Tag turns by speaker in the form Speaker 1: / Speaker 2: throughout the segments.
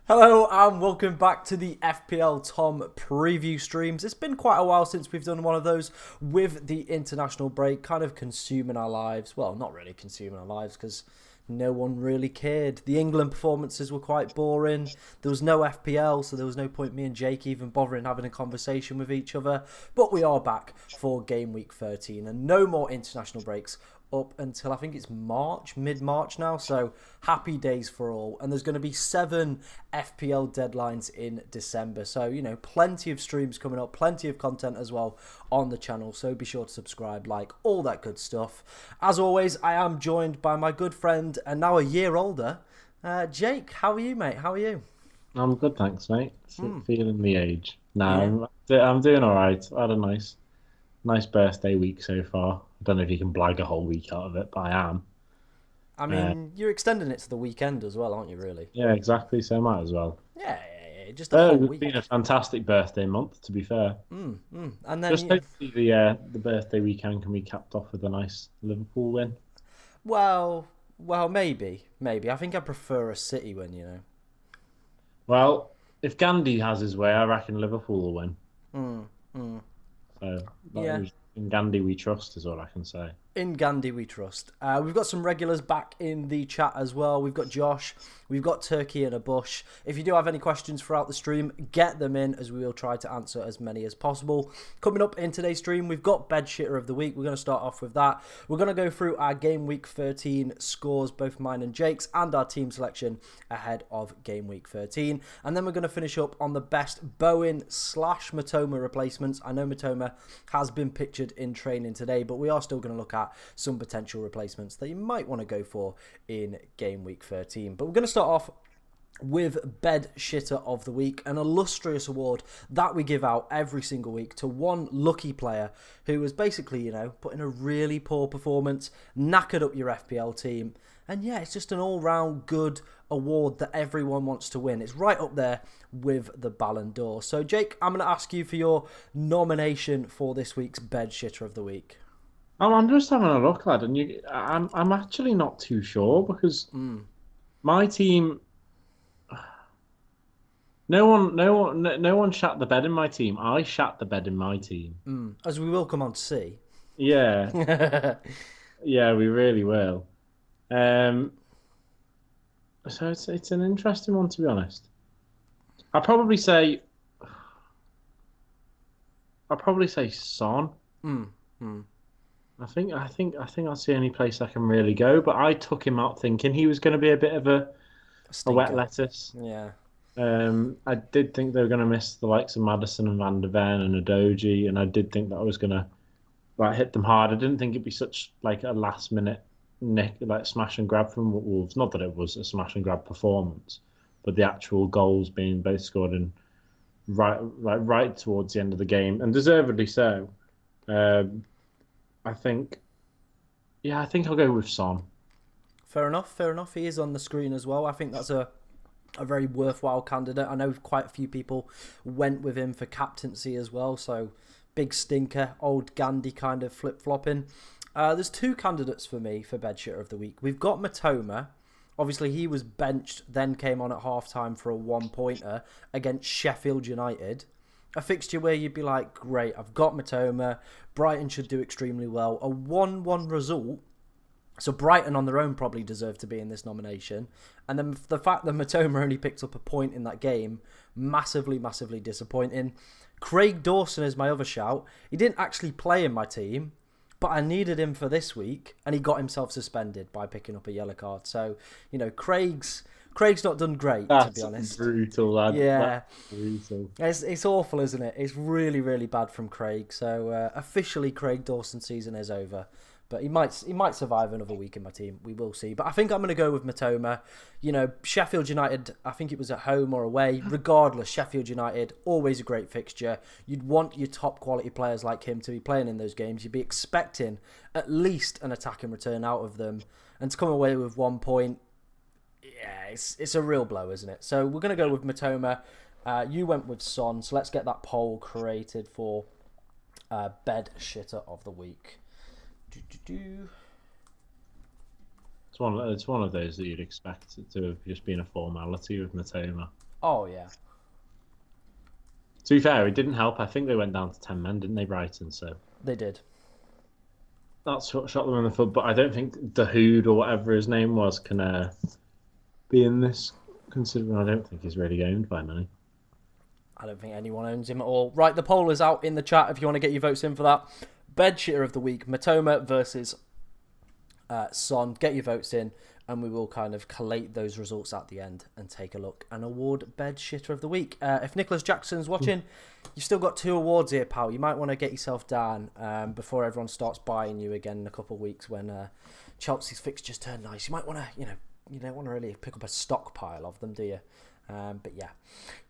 Speaker 1: Hello and welcome back to the FPL Tom preview streams. It's been quite a while since we've done one of those with the international break kind of consuming our lives. Well, not really consuming our lives because no one really cared. The England performances were quite boring. There was no FPL, so there was no point me and Jake even bothering having a conversation with each other. But we are back for game week 13 and no more international breaks up until I think it's March, mid-March now, so happy days for all. And there's going to be 7 FPL deadlines in December, so plenty of streams coming up, plenty of content as well on the channel, so be sure to subscribe, like, all that good stuff. As always, I am joined by my good friend and now a year older, Jake. How are you, mate? How are you?
Speaker 2: I'm good, thanks, mate. Feeling the age. No, I'm doing all right. I had a nice birthday week so far. I don't know if you can blag a whole week out of it, but I am.
Speaker 1: I
Speaker 2: Uh,
Speaker 1: mean, you're extending it to the weekend as well, aren't you, really?
Speaker 2: yeah, exactly. So might as well.
Speaker 1: Yeah, just a whole
Speaker 2: It's been a
Speaker 1: week.
Speaker 2: fantastic birthday month, to be fair.
Speaker 1: And then,
Speaker 2: Just hopefully the birthday weekend can be capped off with a nice Liverpool win.
Speaker 1: well, maybe. I think I prefer a City win.
Speaker 2: Well, if Gandhi has his way, I reckon Liverpool will win.
Speaker 1: Mm, mm.
Speaker 2: So
Speaker 1: Yeah,
Speaker 2: in Gandhi we trust, is what I can say.
Speaker 1: in Gandhi we trust. We've got some regulars back in the chat as well. We've got Josh, we've got Turkey in a Bush. If you do have any questions throughout the stream, get them in as we will try to answer as many as possible. Coming up in today's stream, we've got Bed Shitter of the Week. We're going to start off with that. We're going to go through our Game Week 13 scores, both mine and Jake's, and our team selection ahead of Game Week 13. And then we're going to finish up on the best Bowen/Matoma replacements. I know Matoma has been pictured in training today, but we are still going to look at some potential replacements that you might want to go for in Game Week 13. But we're going to start off with Bed Shitter of the Week, an illustrious award that we give out every single week to one lucky player who was basically, put in a really poor performance, knackered up your FPL team. And yeah, it's just an all-round good award that everyone wants to win. It's right up there with the Ballon d'Or. So, Jake, I'm going to ask you for your nomination for this week's Bed Shitter of the Week.
Speaker 2: I'm just having a look, lad, and I'm actually not too sure because my team. No one shat the bed in my team. I shat the bed in my team.
Speaker 1: As we will come on to see.
Speaker 2: Yeah, yeah, we really will. Um, so it's an interesting one to be honest. I'd probably say I'd probably say Son.
Speaker 1: Mm, mm.
Speaker 2: I think that's the only place I can really go. But I took him out thinking he was going to be a bit of a wet
Speaker 1: Stinker.
Speaker 2: lettuce.
Speaker 1: Yeah.
Speaker 2: I did think they were going to miss the likes of Madison and Van der Ven and Adoji, and I did think that I was going to hit them hard. I didn't think it'd be such like a last minute nick like smash and grab from Wolves. Not that it was a smash and grab performance, but the actual goals being both scored in right towards the end of the game, and deservedly so. Um, I think, yeah, I think I'll go with Son.
Speaker 1: Fair enough, fair enough. He is on the screen as well. I think that's a very worthwhile candidate. I know quite a few people went with him for captaincy as well, so big stinker, old Gandhi kind of flip-flopping. There's 2 candidates for me for Bedshitter of the Week. We've got Matoma. Obviously, he was benched, then came on at half-time for a one-pointer against Sheffield United. A fixture where you'd be like, great, I've got Matoma. Brighton should do extremely well. A 1-1 result. So Brighton on their own probably deserve to be in this nomination. And then the fact that Matoma only picked up a point in that game, massively, massively disappointing. Craig Dawson is my other shout. He didn't actually play in my team, but I needed him for this week, and he got himself suspended by picking up a yellow card. So, Craig's not done great, to be
Speaker 2: That's
Speaker 1: honest.
Speaker 2: brutal, lad.
Speaker 1: Yeah,
Speaker 2: That's brutal.
Speaker 1: it's awful, isn't it? It's really, really bad from Craig. So officially, Craig Dawson's season is over. But he might survive another week in my team. We will see. But I think I'm going to go with Matoma. Sheffield United, I think it was at home or away. Regardless, Sheffield United, always a great fixture. You'd want your top quality players like him to be playing in those games. You'd be expecting at least an attacking return out of them. And to come away with 1 point, yeah, it's a real blow, isn't it? So we're going to go with Matoma. You went with Son. So let's get that poll created for Bed Shitter of the Week.
Speaker 2: It's one of those that you'd expect it to have just been a formality with Matoma.
Speaker 1: Oh yeah,
Speaker 2: To be fair, it didn't help. I think they went down to 10 men, didn't they, Brighton? So
Speaker 1: they did.
Speaker 2: that's what shot them in the foot. But I don't think Dahoud or whatever his name was can be in this, considering I don't think he's really owned by many.
Speaker 1: I don't think anyone owns him at all. Right, the poll is out in the chat if you want to get your votes in for that. Bed shitter of the week, Matoma versus Son. Get your votes in, and we will kind of collate those results at the end and take a look and award bed shitter of the week. If Nicholas Jackson's watching, you've still got 2 awards here, pal. You might want to get yourself down before everyone starts buying you again in a couple of weeks when Chelsea's fixtures turn nice. You might want to, you don't want to really pick up a stockpile of them, do you? But yeah.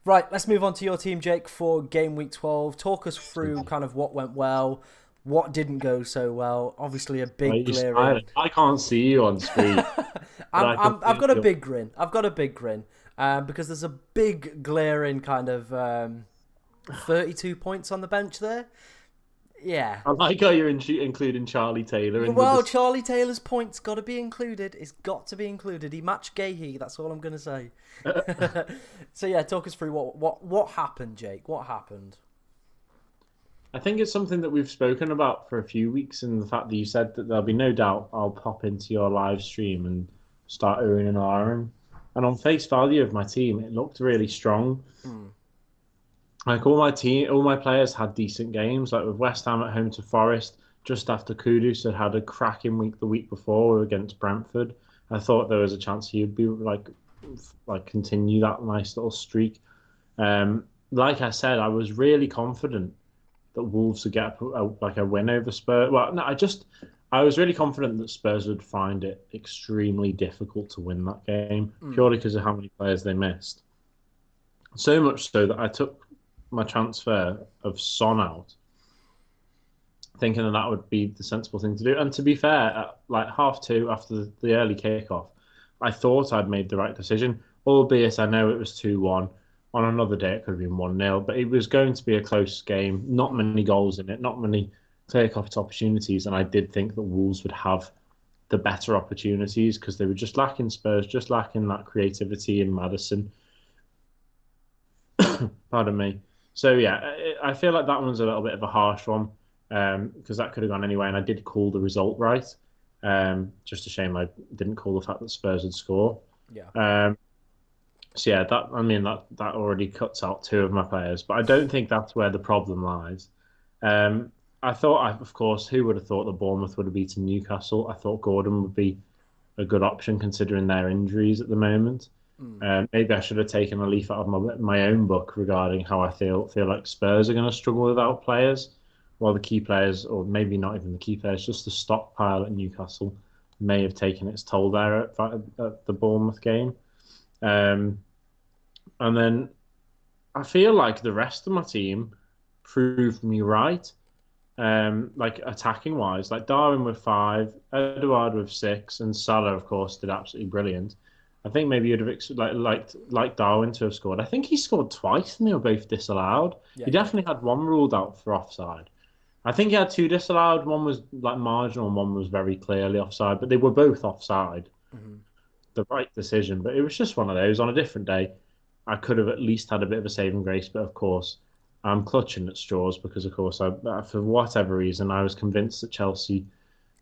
Speaker 1: Right, let's move on to your team, Jake, for game week 12. Talk us through kind of what went well, what didn't go so well. Obviously, a big glaring.
Speaker 2: I can't see you on screen.
Speaker 1: I've got a big grin. I've got a big grin because there's a big glaring kind of 32 points on the bench there. Yeah.
Speaker 2: I like how you're including Charlie Taylor.
Speaker 1: Well, Charlie Taylor's points got to be included. It's got to be included. He matched Gahey. That's all I'm going to say. So yeah, talk us through what happened, Jake. What happened?
Speaker 2: I think it's something that we've spoken about for a few weeks, and the fact that you said that there'll be no doubt I'll pop into your live stream and start oohing and ahhing. And on face value of my team, it looked really strong. Like all my players had decent games. Like with West Ham at home to Forest, just after Kudus had a cracking week the week before against Brentford. I thought there was a chance he'd be like continue that nice little streak. Like I said, I was really confident that Wolves would get a win over Spurs. Well, no, I was really confident that Spurs would find it extremely difficult to win that game purely because of how many players they missed. So much so that I took my transfer of Son out, thinking that would be the sensible thing to do. And to be fair, at like 2:30 after the early kickoff, I thought I'd made the right decision, albeit I know it was 2-1. On another day, it could have been 1-0, but it was going to be a close game. Not many goals in it, not many clear-cut opportunities, and I did think that Wolves would have the better opportunities because they were just lacking Spurs, just lacking that creativity in Maddison. Pardon me. So yeah, I feel like that one's a little bit of a harsh one because that could have gone anyway, and I did call the result right. Just a shame I didn't call the fact that Spurs would score.
Speaker 1: Yeah.
Speaker 2: So yeah, that already cuts out 2 of my players, but I don't think that's where the problem lies. I thought, of course, who would have thought that Bournemouth would have beaten Newcastle? I thought Gordon would be a good option considering their injuries at the moment. Maybe I should have taken a leaf out of my own book regarding how I feel like Spurs are going to struggle without players, while the key players, or maybe not even the key players, just the stockpile at Newcastle may have taken its toll there at the Bournemouth game. And then I feel like the rest of my team proved me right. Like attacking wise, like Darwin with 5, Edouard with 6, and Salah, of course, did absolutely brilliant. I think maybe you'd have liked Darwin to have scored. I think he scored twice and they were both disallowed.
Speaker 1: Yeah,
Speaker 2: he definitely had one ruled out for offside. I think he had 2 disallowed. One was like marginal and one was very clearly offside, but they were both offside. The right decision, but it was just one of those. On a different day, I could have at least had a bit of a saving grace, but of course, I'm clutching at straws because, of course, for whatever reason, I was convinced that Chelsea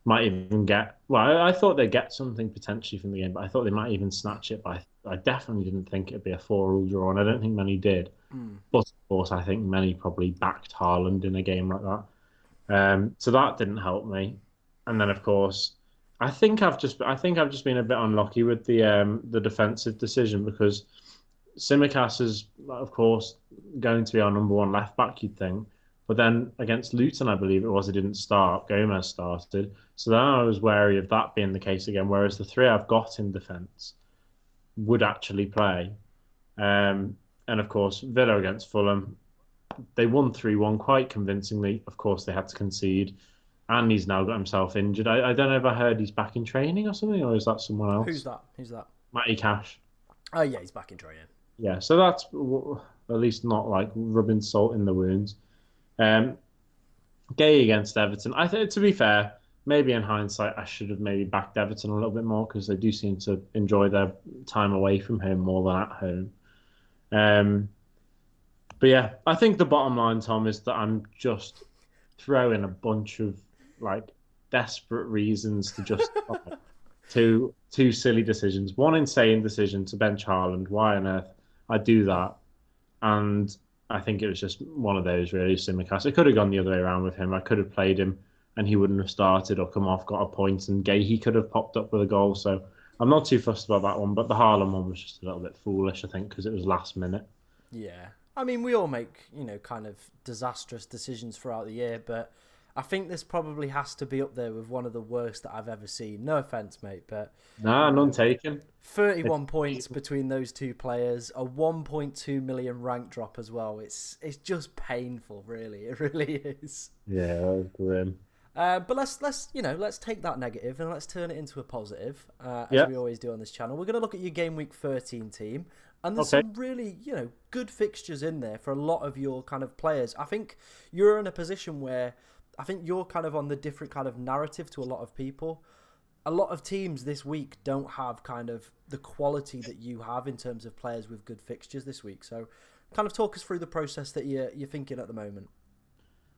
Speaker 2: might even get... Well, I thought they'd get something potentially from the game, but I thought they might even snatch it, but I definitely didn't think it'd be a 4-4 draw, and I don't think many did. But, of course, I think many probably backed Haaland in a game like that. So that didn't help me. And then, of course... I think I've just been a bit unlucky with the defensive decision because Tsimikas is, of course, going to be our number 1 left back, you'd think. But then against Luton, I believe it was, he didn't start. Gomez started. So then I was wary of that being the case again, whereas the 3 I've got in defence would actually play. And of course, Villa against Fulham, they won 3-1 quite convincingly. Of course, they had to concede. And he's now got himself injured. I don't know if I heard he's back in training or something, or is that someone else?
Speaker 1: Who's that?
Speaker 2: Matty Cash.
Speaker 1: Oh, yeah, he's back in training.
Speaker 2: Yeah, so that's at least not like rubbing salt in the wounds. Gay against Everton. I think, to be fair, maybe in hindsight, I should have maybe backed Everton a little bit more because they do seem to enjoy their time away from home more than at home. Um, but yeah, I think the bottom line, Tom, is that I'm just throwing a bunch of like desperate reasons to just two silly decisions. One insane decision to bench Haaland. Why on earth I do that? And I think it was just one of those really simulcast. It could have gone the other way around with him. I could have played him and he wouldn't have started or come off, got a point, and he could have popped up with a goal. So I'm not too fussed about that one. But the Haaland one was just a little bit foolish, I think, because it was last minute.
Speaker 1: Yeah. I mean, we all make, kind of disastrous decisions throughout the year, but I think this probably has to be up there with one of the worst that I've ever seen. No offense, mate, but,
Speaker 2: Nah,
Speaker 1: you
Speaker 2: none
Speaker 1: know,
Speaker 2: taken.
Speaker 1: 31 points between those two players, a 1.2 million rank drop as well. It's just painful, really. It really is.
Speaker 2: Yeah, that was grim.
Speaker 1: But let's take that negative and let's turn it into a positive, as
Speaker 2: Yeah.
Speaker 1: we always do on this channel. We're going to look at your game week 13 team, and there's
Speaker 2: Okay.
Speaker 1: some really good fixtures in there for a lot of your kind of players. I think you're in a position where I think you're kind of on the different kind of narrative to a lot of people. A lot of teams this week don't have kind of the quality that you have in terms of players with good fixtures this week. So, kind of talk us through the process that you're thinking at the moment.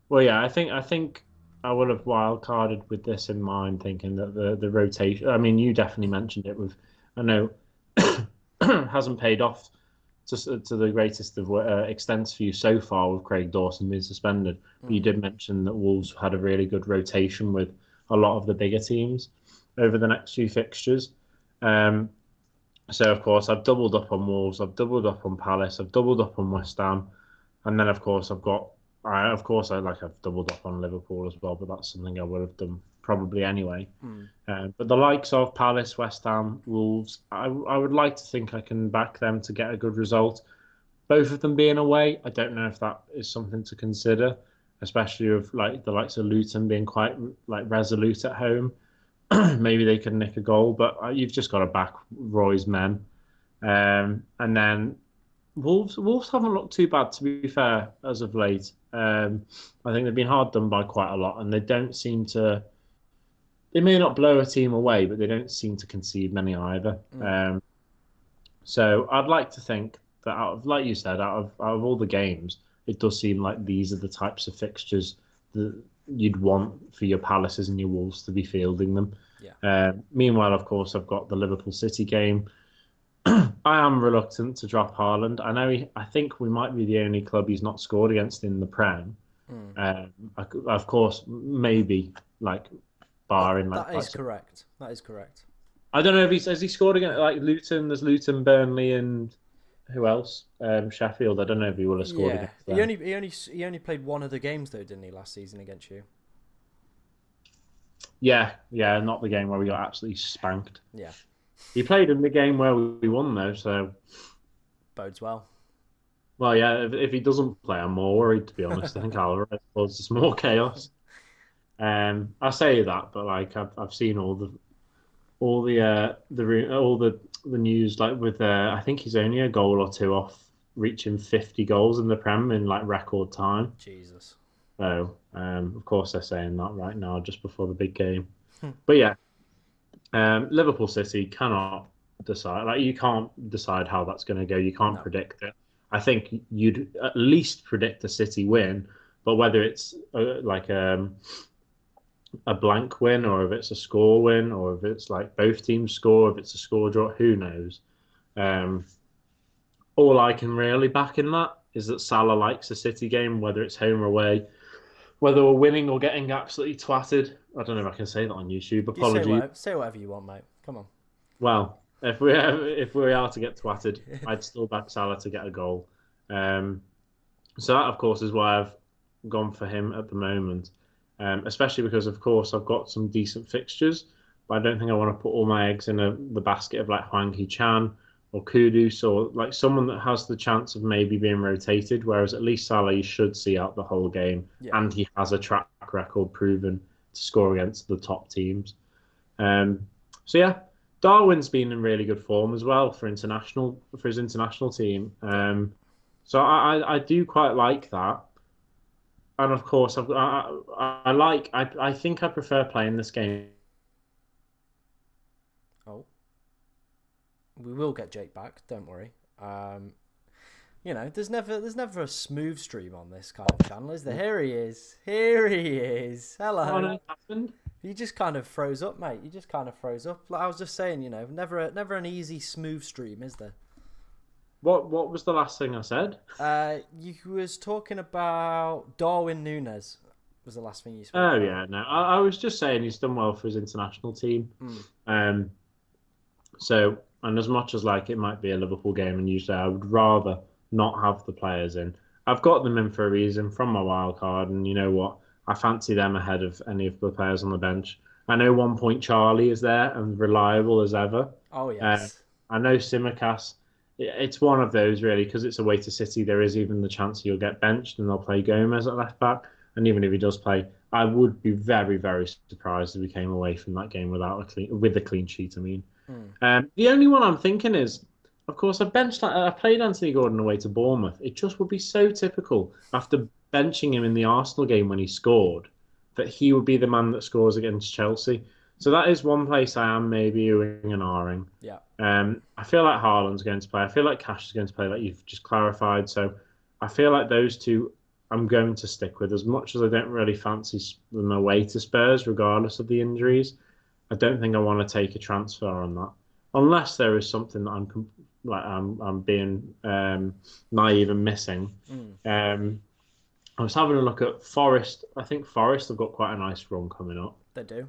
Speaker 2: Well, yeah, I think I would have wild carded with this in mind, thinking that the rotation. I mean, you definitely mentioned it with. I know hasn't paid off to the greatest of extents for you so far with Craig Dawson being suspended. But you
Speaker 1: Mm.
Speaker 2: did mention that Wolves had a really good rotation with a lot of the bigger teams over the next few fixtures. Um, so of course I've doubled up on Wolves, I've doubled up on Palace, I've doubled up on West Ham, and then of course I've doubled up on Liverpool as well, but that's something I would have done probably anyway.
Speaker 1: Mm.
Speaker 2: But the likes of Palace, West Ham, Wolves, I would like to think I can back them to get a good result. Both of them being away, I don't know if that is something to consider, especially with like the likes of Luton being quite like resolute at home. Maybe they could nick a goal, but you've just got to back Roy's men. And then Wolves haven't looked too bad, to be fair, as of late. I think they've been hard done by quite a lot, and they don't seem to. They may not blow a team away, but they don't seem to concede many either.
Speaker 1: Mm.
Speaker 2: So I'd like to think that like you said, out of all the games, it does seem like these are the types of fixtures that you'd want for your Palaces and your Wolves to be fielding them.
Speaker 1: Yeah.
Speaker 2: Meanwhile, of course, I've got the Liverpool City game. I am reluctant to drop Haaland. I know I think we might be the only club he's not scored against in the Prem.
Speaker 1: Mm.
Speaker 2: Of course, maybe like barring
Speaker 1: That
Speaker 2: like
Speaker 1: is correct. That is correct.
Speaker 2: I don't know if has he scored against like Luton. There's Luton, Burnley, and who else? Sheffield. I don't know if he will have scored
Speaker 1: Yeah,
Speaker 2: against them.
Speaker 1: he only played one of the games though, didn't he, last season against you?
Speaker 2: Yeah, yeah, not the game where we got absolutely spanked.
Speaker 1: Yeah,
Speaker 2: He played in the game where we won though. So,
Speaker 1: bodes well.
Speaker 2: well, yeah. If he doesn't play, I'm more worried to be honest. I think Alvarez causes more chaos. I say that, but like I've seen all the news like with I think he's only a goal or two off reaching 50 goals in the Prem in like record time.
Speaker 1: Jesus.
Speaker 2: So of course they're saying that right now just before the big game. But yeah, Liverpool City cannot decide. Like you can't decide how that's going to go. You can't
Speaker 1: No.
Speaker 2: predict it. I think you'd at least predict a City win, but whether it's a blank win or if it's a score win or if it's like both teams score, if it's a score draw, who knows? Um, all I can really back in that is that Salah likes a City game, whether it's home or away, whether we're winning or getting absolutely twatted. I don't know if I can say that on YouTube.
Speaker 1: You say
Speaker 2: Apologies.
Speaker 1: whatever you want, mate. Come on.
Speaker 2: Well, if we are to get twatted, I'd still back Salah to get a goal. Um, so that, of course, is why I've gone for him at the moment. Especially because, of course, I've got some decent fixtures, but I don't think I want to put all my eggs in the basket of like Hwang Hee-chan or Kudus or like someone that has the chance of maybe being rotated. Whereas at least Salah you should see out the whole game,
Speaker 1: Yeah.
Speaker 2: and he has a track record proven to score against the top teams. So yeah, Darwin's been in really good form as well for his international team. So I do quite like that. And of course, I think I prefer playing this game.
Speaker 1: Oh, we will get Jake back. Don't worry. There's never a smooth stream on this kind of channel, is there? Here he is. Here he is. Hello.
Speaker 2: What happened?
Speaker 1: You just kind of froze up, mate. You just kind of froze up. Like I was just saying, never an easy, smooth stream, is there?
Speaker 2: What was the last thing I said?
Speaker 1: You was talking about Darwin Núñez. Was the last thing you spoke
Speaker 2: Oh
Speaker 1: about.
Speaker 2: yeah, no. I was just saying he's done well for his international team. So, and as much as like it might be a Liverpool game, and usually I would rather not have the players in. I've got them in for a reason from my wild card, and you know what? I fancy them ahead of any of the players on the bench. I know 1 point Charlie is there and reliable as ever.
Speaker 1: Oh yes.
Speaker 2: I know Simicast. It's one of those really because it's away to City. There is even the chance he'll get benched and they'll play Gomez at left back. And even if he does play, I would be very, very surprised if we came away from that game with a clean sheet. I mean, the only one I'm thinking is, of course, I played Anthony Gordon away to Bournemouth. It just would be so typical after benching him in the Arsenal game when he scored that he would be the man that scores against Chelsea. So that is one place I am maybe oohing and ahhing.
Speaker 1: Yeah.
Speaker 2: I feel like Haaland's going to play. I feel like Cash is going to play, like you've just clarified. So I feel like those two I'm going to stick with. As much as I don't really fancy them away to Spurs, regardless of the injuries, I don't think I want to take a transfer on that. Unless there is something that I'm being naive and missing. I was having a look at Forest. I think Forest have got quite a nice run coming up.
Speaker 1: They do.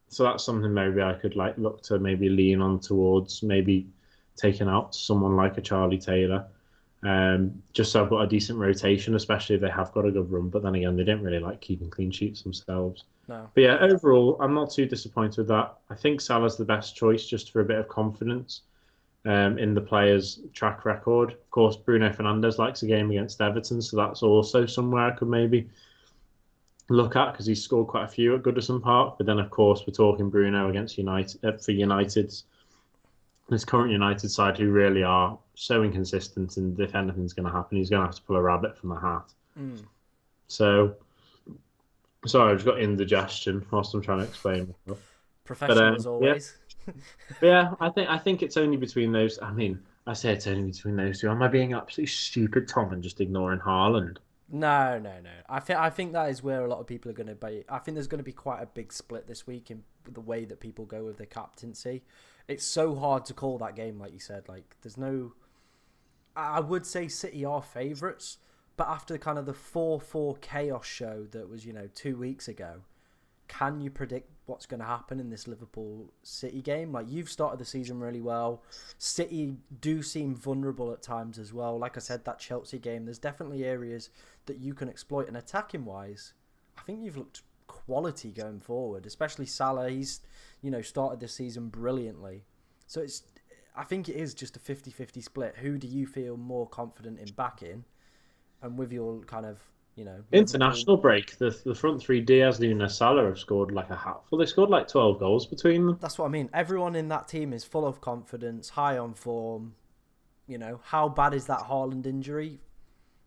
Speaker 2: So that's something maybe I could like look to maybe lean on towards, maybe taking out someone like a Charlie Taylor. Just so I've got a decent rotation, especially if they have got a good run. But then again, they don't really like keeping clean sheets themselves.
Speaker 1: No.
Speaker 2: But yeah, overall, I'm not too disappointed with that. I think Salah's the best choice just for a bit of confidence in the player's track record. Of course, Bruno Fernandes likes a game against Everton, so that's also somewhere I could maybe look at because he's scored quite a few at Goodison Park. But then, of course, we're talking Bruno against United for United's this current United side who really are so inconsistent, and if anything's going to happen, he's going to have to pull a rabbit from the hat. So, sorry, I've just got indigestion whilst I'm trying to explain myself.
Speaker 1: Professional as always.
Speaker 2: Yeah, I think it's only between those. I mean, I say it's only between those two. Am I being absolutely stupid, Tom, and just ignoring Haaland?
Speaker 1: No. I think that is where a lot of people are going to be. I think there's going to be quite a big split this week in the way that people go with their captaincy. It's so hard to call that game, like you said. Like, there's no. I would say City are favourites, but after kind of the 4-4 chaos show that was 2 weeks ago, can you predict what's going to happen in this Liverpool City game? Like, you've started the season really well. City do seem vulnerable at times as well. Like I said, that Chelsea game, there's definitely areas that you can exploit. And attacking wise, I think you've looked quality going forward, especially Salah. He's, started the season brilliantly. So I think it is just a 50-50 split. Who do you feel more confident in backing? And with your kind of,
Speaker 2: international break, the front three, Diaz, Núñez, Salah have scored like a hatful. They scored like 12 goals between them.
Speaker 1: That's what I mean. Everyone in that team is full of confidence, high on form. How bad is that Haaland injury?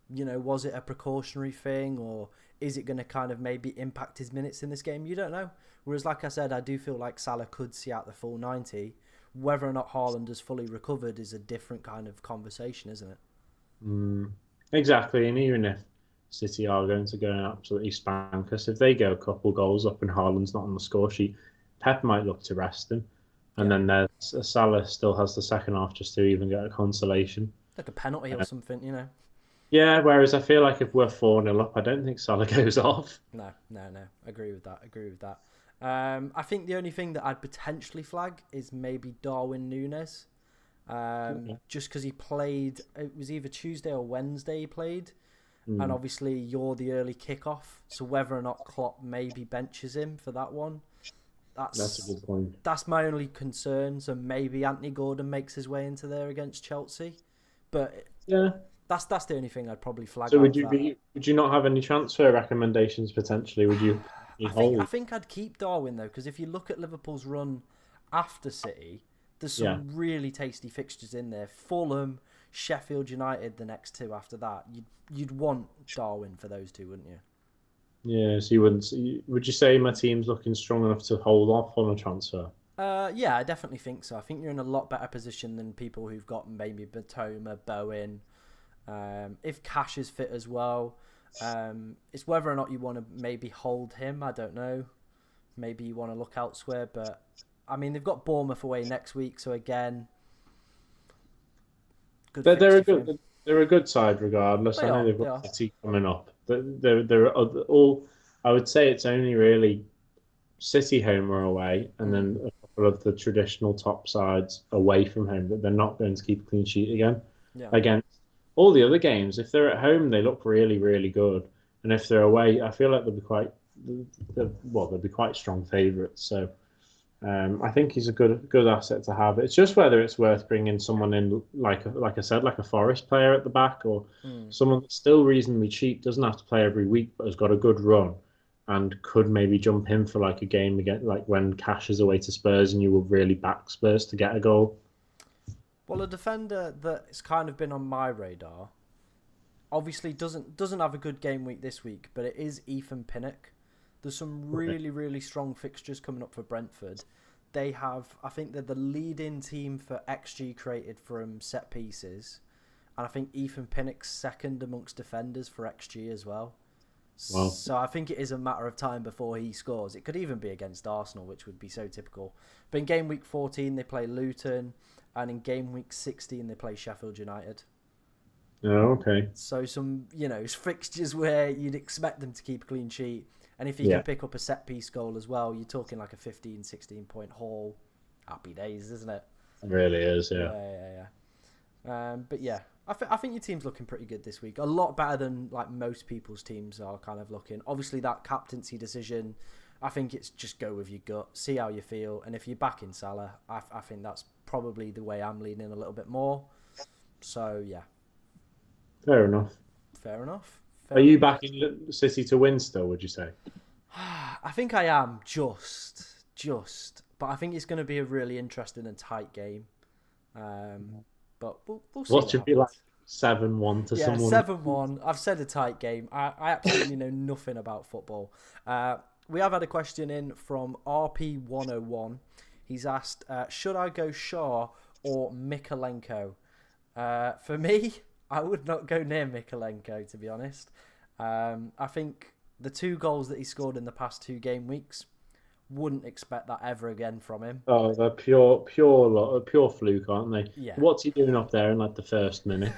Speaker 1: Was it a precautionary thing, or is it going to kind of maybe impact his minutes in this game? You don't know. Whereas, like I said, I do feel like Salah could see out the full 90. Whether or not Haaland has fully recovered is a different kind of conversation, isn't it?
Speaker 2: Exactly. And even if City are going to go and absolutely spank us, if they go a couple goals up and Haaland's not on the score sheet, Pep might look to rest him. And then there's Salah still has the second half just to even get a consolation.
Speaker 1: Like a penalty or something,
Speaker 2: Yeah, whereas I feel like if we're 4-0 up, I don't think Salah goes off.
Speaker 1: No. Agree with that. I think the only thing that I'd potentially flag is maybe Darwin Núñez. Just because he played, it was either Tuesday or Wednesday he played. And obviously you're the early kickoff. So whether or not Klopp maybe benches him for that one, that's
Speaker 2: a good point.
Speaker 1: That's my only concern. So maybe Anthony Gordon makes his way into there against Chelsea. But
Speaker 2: yeah,
Speaker 1: that's the only thing I'd probably flag.
Speaker 2: So would you not have any transfer recommendations potentially? Would you?
Speaker 1: I think I'd keep Darwin though, because if you look at Liverpool's run after City, there's some really tasty fixtures in there. Fulham, Sheffield United, the next two after that. You'd want Darwin for those two, wouldn't you?
Speaker 2: Yeah, so you wouldn't. Would you say my team's looking strong enough to hold off on a transfer?
Speaker 1: Yeah, I definitely think so. I think you're in a lot better position than people who've got maybe Batoma, Bowen, If Cash is fit as well, it's whether or not you want to maybe hold him. I don't know. Maybe you want to look elsewhere, but I mean they've got Bournemouth away next week, so again, good
Speaker 2: They're
Speaker 1: fixture
Speaker 2: a
Speaker 1: for him.
Speaker 2: they're a good side regardless.
Speaker 1: They
Speaker 2: I know
Speaker 1: are.
Speaker 2: they've
Speaker 1: They
Speaker 2: got
Speaker 1: are.
Speaker 2: City coming up. They're all. I would say it's only really City home or away, and
Speaker 1: Mm,
Speaker 2: then a couple of the traditional top sides away from home that they're not going to keep a clean sheet again.
Speaker 1: yeah.
Speaker 2: Against all the other games, if they're at home, they look really, really good, and if they're away, I feel like they'll be quite strong favourites. So I think he's a good asset to have. It's just whether it's worth bringing someone in like I said, like a Forest player at the back, or
Speaker 1: Mm.
Speaker 2: someone that's still reasonably cheap, doesn't have to play every week, but has got a good run, and could maybe jump in for like a game again, like when Cash is away to Spurs, and you will really back Spurs to get a goal.
Speaker 1: Well, a defender that's kind of been on my radar, obviously doesn't have a good game week this week, but it is Ethan Pinnock. There's some
Speaker 2: Okay.
Speaker 1: really, really strong fixtures coming up for Brentford. They have, I think they're the leading team for XG created from set pieces. And I think Ethan Pinnock's second amongst defenders for XG as well.
Speaker 2: Well,
Speaker 1: So I think it is a matter of time before he scores. It could even be against Arsenal, which would be so typical. But in game week 14, they play Luton. And in game week 16, they play Sheffield United.
Speaker 2: oh, okay,
Speaker 1: So some, fixtures where you'd expect them to keep a clean sheet. And if you can
Speaker 2: yeah,
Speaker 1: pick up a set-piece goal as well, you're talking like a 15, 16-point haul. Happy days, isn't it?
Speaker 2: it really is, yeah.
Speaker 1: But yeah, I think your team's looking pretty good this week. A lot better than like most people's teams are kind of looking. Obviously, that captaincy decision, I think it's just go with your gut, see how you feel. And if you're back in Salah, I think that's probably the way I'm leaning a little bit more. So yeah,
Speaker 2: Fair enough.
Speaker 1: fair enough.
Speaker 2: Are
Speaker 1: Fair
Speaker 2: you
Speaker 1: enough.
Speaker 2: backing City to win still? Would you say?
Speaker 1: I think I am just, but I think it's going to be a really interesting and tight game. But we'll see
Speaker 2: What
Speaker 1: what
Speaker 2: should be like
Speaker 1: happens.
Speaker 2: 7-1 to
Speaker 1: Yeah,
Speaker 2: someone?
Speaker 1: 7-1. I've said a tight game. I absolutely know nothing about football. We have had a question in from RP101. He's asked, should I go Shaw or Mikalenko? For me, I would not go near Mikalenko, to be honest. I think the 2 goals that he scored in the past 2 game weeks, wouldn't expect that ever again from him.
Speaker 2: Oh, they're pure fluke, aren't they?
Speaker 1: Yeah.
Speaker 2: What's he doing up there in like the first minute?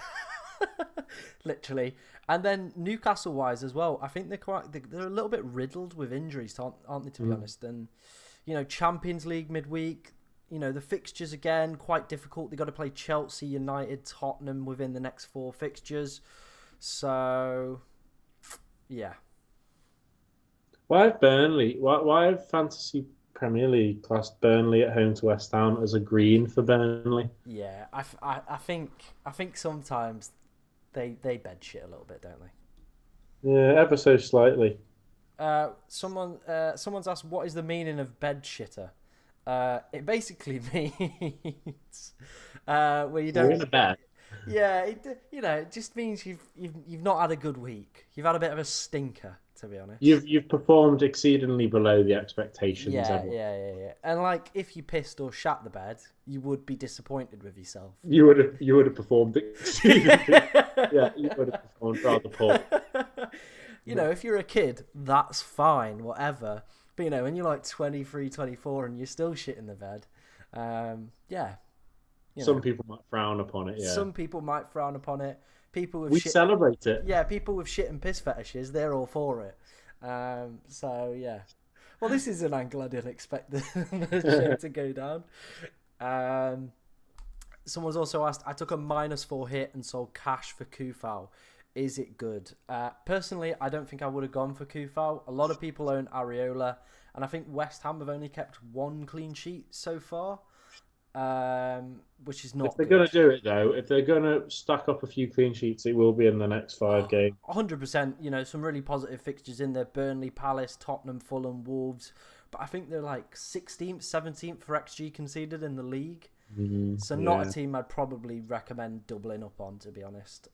Speaker 1: Literally. And then Newcastle wise as well, I think they're a little bit riddled with injuries, aren't they, to be honest? And Champions League midweek, the fixtures again quite difficult. They got to play Chelsea, United, Tottenham within the next 4 fixtures. So yeah.
Speaker 2: Why have Fantasy Premier League classed Burnley at home to West Ham as a green for Burnley?
Speaker 1: Yeah, I think sometimes they bed shit a little bit, don't they?
Speaker 2: Yeah, ever so slightly.
Speaker 1: Someone's asked what is the meaning of bed shitter. It basically means where you
Speaker 2: You're in
Speaker 1: don't.
Speaker 2: a bed.
Speaker 1: Yeah, it just means you've not had a good week. You've had a bit of a stinker, to be honest.
Speaker 2: You've performed exceedingly below the expectations.
Speaker 1: Yeah,
Speaker 2: Everyone.
Speaker 1: yeah, yeah, yeah. And like, if you pissed or shat the bed, you would be disappointed with yourself.
Speaker 2: You would have performed exceedingly. Yeah, you would have performed rather poor.
Speaker 1: If you're a kid, that's fine, whatever. But when you're like 23, 24 and you're still shit in the bed, yeah,
Speaker 2: Some people might frown upon it. Yeah,
Speaker 1: some people might frown upon it. People with
Speaker 2: we
Speaker 1: shit,
Speaker 2: celebrate it.
Speaker 1: yeah, people with shit and piss fetishes, they're all for it. So yeah. Well, this is an angle I didn't expect the show to go down. Someone's also asked, I took a -4 hit and sold cash for Kufal. Is it good? Personally, I don't think I would have gone for Kufal. A lot of people own Areola, and I think West Ham have only kept 1 clean sheet so far, which is not
Speaker 2: If they're
Speaker 1: good.
Speaker 2: going to do it though, if they're going to stack up a few clean sheets, it will be in the next 5 games.
Speaker 1: 100%, some really positive fixtures in there. Burnley, Palace, Tottenham, Fulham, Wolves. But I think they're like 16th, 17th for XG conceded in the league. So not a team I'd probably recommend doubling up on, to be honest.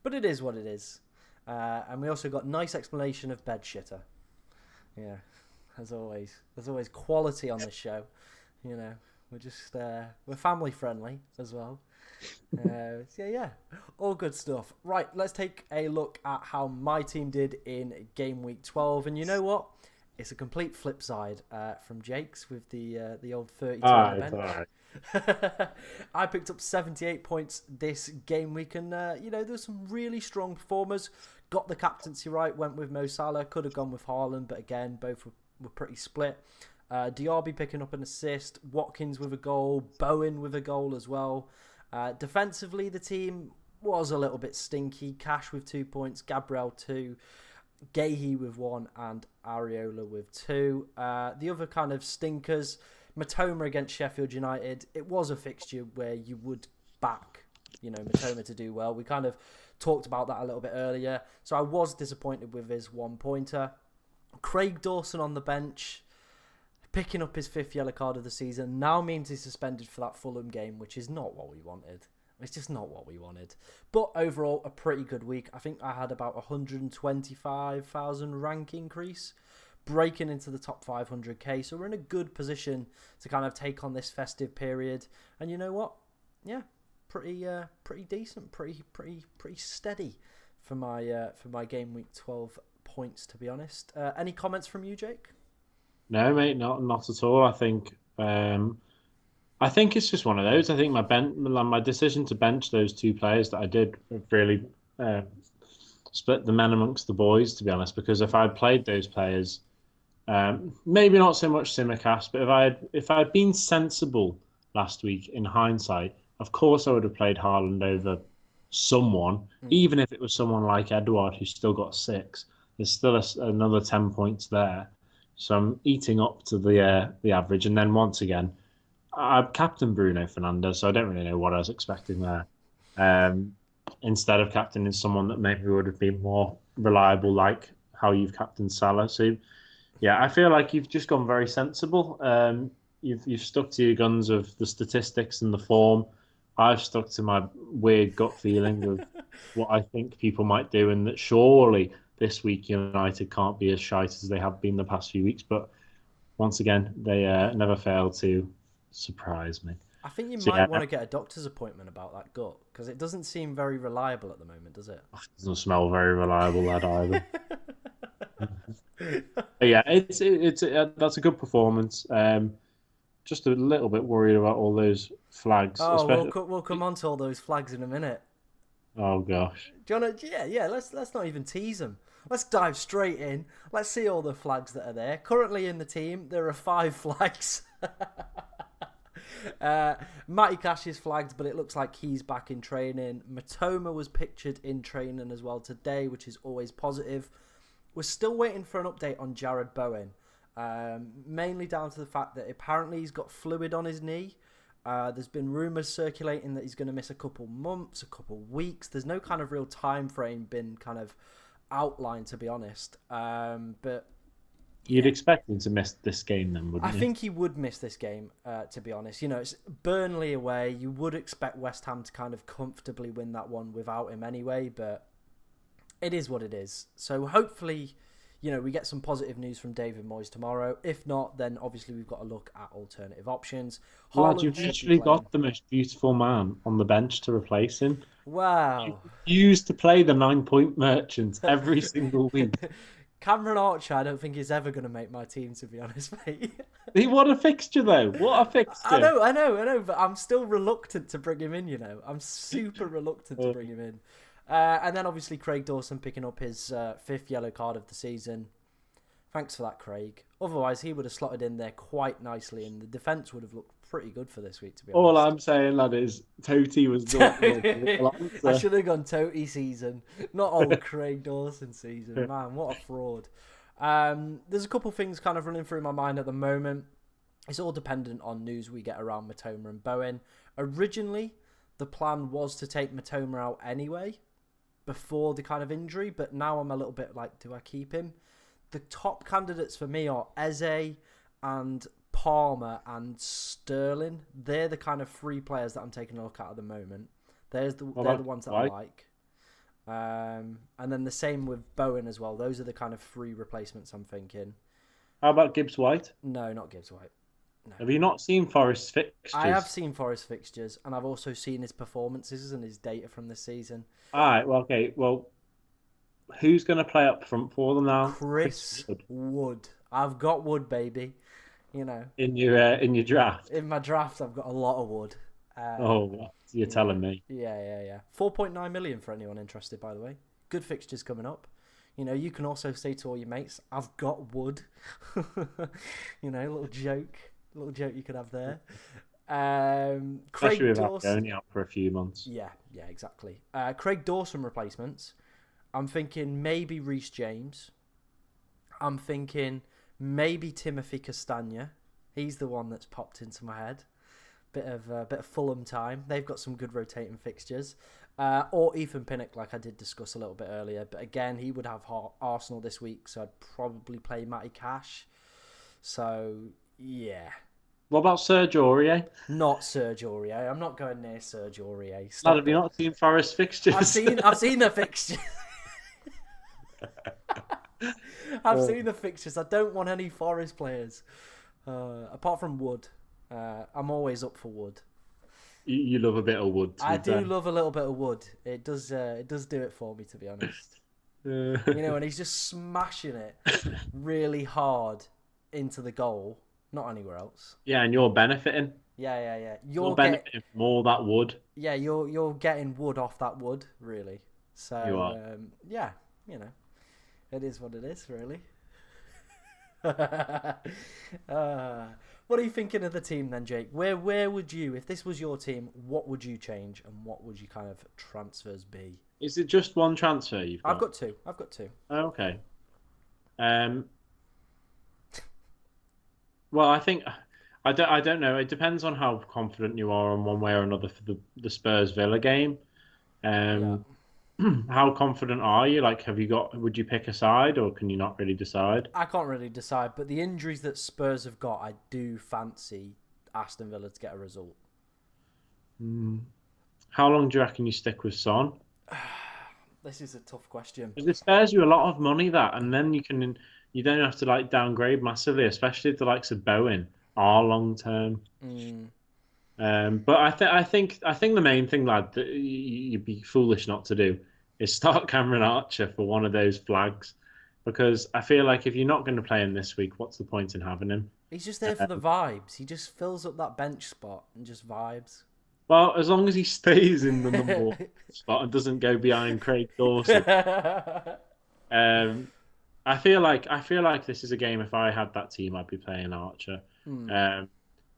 Speaker 1: But it is what it is. And we also got nice explanation of bed shitter. Yeah, as always. There's always quality on this show. We're family friendly as well. Yeah, all good stuff. Right, let's take a look at how my team did in game week 12. And you know what? It's a complete flip side from Jake's with the old 32 on the bench.
Speaker 2: Right.
Speaker 1: I picked up 78 points this game week, and there's some really strong performers. Got the captaincy right, went with Mo Salah, could have gone with Haaland, but again, both were pretty split. Diaby picking up an assist, Watkins with a goal, Bowen with a goal as well. Defensively, the team was a little bit stinky. Cash with 2 points, Gabriel 2, Gahey with 1, and Areola with 2. The other kind of stinkers, Matoma against Sheffield United. It was a fixture where you would back, Matoma to do well. We kind of talked about that a little bit earlier. So I was disappointed with his 1-pointer. Craig Dawson on the bench, picking up his 5th yellow card of the season, now means he's suspended for that Fulham game, which is not what we wanted. It's just not what we wanted. But overall, a pretty good week. I think I had about 125,000 rank increase, breaking into the top 500k. So we're in a good position to kind of take on this festive period. And you know what? Yeah, pretty decent, pretty steady for my game week 12 points, to be honest. Any comments from you, Jake?
Speaker 2: No, mate, not at all. I think it's just one of those. I think my decision to bench those 2 players that I did really split the men amongst the boys, to be honest. Because if I had played those players, maybe not so much Simicast, but if I had been sensible last week in hindsight, of course I would have played Haaland over someone, even if it was someone like Edouard who's still got 6. There's still another 10 points there. So I'm eating up to the average. And then once again, I'm captain Bruno Fernandes, so I don't really know what I was expecting there. Instead of captaining someone that maybe would have been more reliable, like how you've captained Salah. So, yeah, I feel like you've just gone very sensible. You've stuck to your guns of the statistics and the form. I've stuck to my weird gut feeling of what I think people might do, and that surely this week United can't be as shite as they have been the past few weeks. But once again, they never fail to surprise me.
Speaker 1: I think you might want to get a doctor's appointment about that gut, because it doesn't seem very reliable at the moment, does it?
Speaker 2: It doesn't smell very reliable, that either. But yeah, it's that's a good performance. Just a little bit worried about all those flags.
Speaker 1: Oh, we'll come on to all those flags in a minute.
Speaker 2: Oh gosh.
Speaker 1: Do you want to? Yeah. Let's not even tease them. Let's dive straight in. Let's see all the flags that are there. Currently in the team, there are 5 flags. Matty Cash is flagged, but it looks like he's back in training. Matoma was pictured in training as well today, which is always positive. We're still waiting for an update on Jared Bowen, mainly down to the fact that apparently he's got fluid on his knee. There's been rumours circulating that he's going to miss a couple months, a couple weeks. There's no kind of real time frame been kind of outlined, to be honest. But
Speaker 2: you'd expect him to miss this game then, wouldn't you?
Speaker 1: I think he would miss this game, to be honest. It's Burnley away. You would expect West Ham to kind of comfortably win that one without him anyway, but it is what it is. So hopefully, we get some positive news from David Moyes tomorrow. If not, then obviously we've got to look at alternative options.
Speaker 2: Lad, you've literally got the most beautiful man on the bench to replace him.
Speaker 1: Wow.
Speaker 2: You used to play the 9-point merchant every single week.
Speaker 1: Cameron Archer, I don't think he's ever going to make my team, to be honest, mate.
Speaker 2: What a fixture, though. What a fixture.
Speaker 1: I know, but I'm still reluctant to bring him in, I'm super reluctant to bring him in. And then obviously Craig Dawson picking up his 5th yellow card of the season. Thanks for that, Craig. Otherwise, he would have slotted in there quite nicely, and the defence would have looked pretty good for this week, to be honest.
Speaker 2: All I'm saying, lad, is Toty was not.
Speaker 1: I should have gone Toty season, not old Craig Dawson season. Man, what a fraud. There's a couple things kind of running through my mind at the moment. It's all dependent on news we get around Matoma and Bowen. Originally, the plan was to take Matoma out anyway, before the kind of injury, but now I'm a little bit like, do I keep him? The top candidates for me are Eze and Palmer and Sterling. They're the kind of 3 players that I'm taking a look at the moment. They're the ones that I like. And then the same with Bowen as well. Those are the kind of 3 replacements I'm thinking.
Speaker 2: How about Gibbs White?
Speaker 1: No, not Gibbs White. No.
Speaker 2: Have you not seen Forest's
Speaker 1: I have
Speaker 2: fixtures?
Speaker 1: seen Forest fixtures, and I've also seen his performances and his data from this season.
Speaker 2: All right. Well, okay. Well, who's going to play up front for them now? Chris
Speaker 1: Chris
Speaker 2: Wood
Speaker 1: Wood. I've got Wood, baby. You know,
Speaker 2: in your draft.
Speaker 1: in my draft, I've got a lot of Wood.
Speaker 2: Oh, you're
Speaker 1: Yeah,
Speaker 2: telling me.
Speaker 1: yeah. 4.9 million for anyone interested, by the way. Good fixtures coming up. You know, you can also say to all your mates, "I've got Wood." You know, little joke you could have there.
Speaker 2: Especially
Speaker 1: Craig
Speaker 2: with that
Speaker 1: Dawson.
Speaker 2: only out for a few months.
Speaker 1: Yeah, exactly. Craig Dawson replacements. I'm thinking maybe Reece James. I'm thinking maybe Timothy Castagna. He's the one that's popped into my head. Bit of Fulham time. They've got some good rotating fixtures. Or Ethan Pinnock, like I did discuss a little bit earlier. But again, he would have Arsenal this week, so I'd probably play Matty Cash. So yeah,
Speaker 2: What about Serge Aurier?
Speaker 1: not Serge Aurier. I'm not going near Serge Aurier.
Speaker 2: Lad,
Speaker 1: Stop
Speaker 2: have you
Speaker 1: it.
Speaker 2: not seen Forest fixtures?
Speaker 1: I've seen the fixtures. I've
Speaker 2: Uh,
Speaker 1: seen the fixtures. I don't want any Forest players. Apart from Wood. I'm always up for Wood.
Speaker 2: you love a bit of Wood, to
Speaker 1: I
Speaker 2: be
Speaker 1: do
Speaker 2: fair.
Speaker 1: love a little bit of Wood. It does do it for me, to be honest. You know, and he's just smashing it really hard into the goal, not anywhere else.
Speaker 2: Yeah, and you're benefiting.
Speaker 1: Yeah.
Speaker 2: You're benefiting from all that Wood.
Speaker 1: You're getting Wood off that Wood, really.
Speaker 2: You are.
Speaker 1: So yeah, you know, it is what it is, really. What are you thinking of the team then, Jake? Where would you, if this was your team, what would you change and what would you kind of transfers be?
Speaker 2: Is it just one transfer you've got?
Speaker 1: I've got two.
Speaker 2: Oh, okay. Um. Well, I think I don't know. It depends on how confident you are on one way or another for the Spurs Villa game.
Speaker 1: Yeah.
Speaker 2: Um. How confident are you? Like, have you got? Would you pick a side, or can you not really decide?
Speaker 1: I can't really decide, but the injuries that Spurs have got, I do fancy Aston Villa to get a result.
Speaker 2: Mm. How long do you reckon you stick with Son?
Speaker 1: This is a tough question.
Speaker 2: Because it spares you a lot of money that, and then you don't have to like downgrade massively, especially if the likes of Bowen are long term.
Speaker 1: Mm,
Speaker 2: But I think the main thing, lad, that you'd be foolish not to do is start Cameron Archer for one of those flags, because I feel like if you're not going to play him this week, what's the point in having him?
Speaker 1: he's just there for the vibes. He just fills up that bench spot and just vibes.
Speaker 2: Well, as long as he stays in the number one spot and doesn't go behind Craig Dawson. Um, I feel like this is a game. If I had that team, I'd be playing Archer.
Speaker 1: Hmm.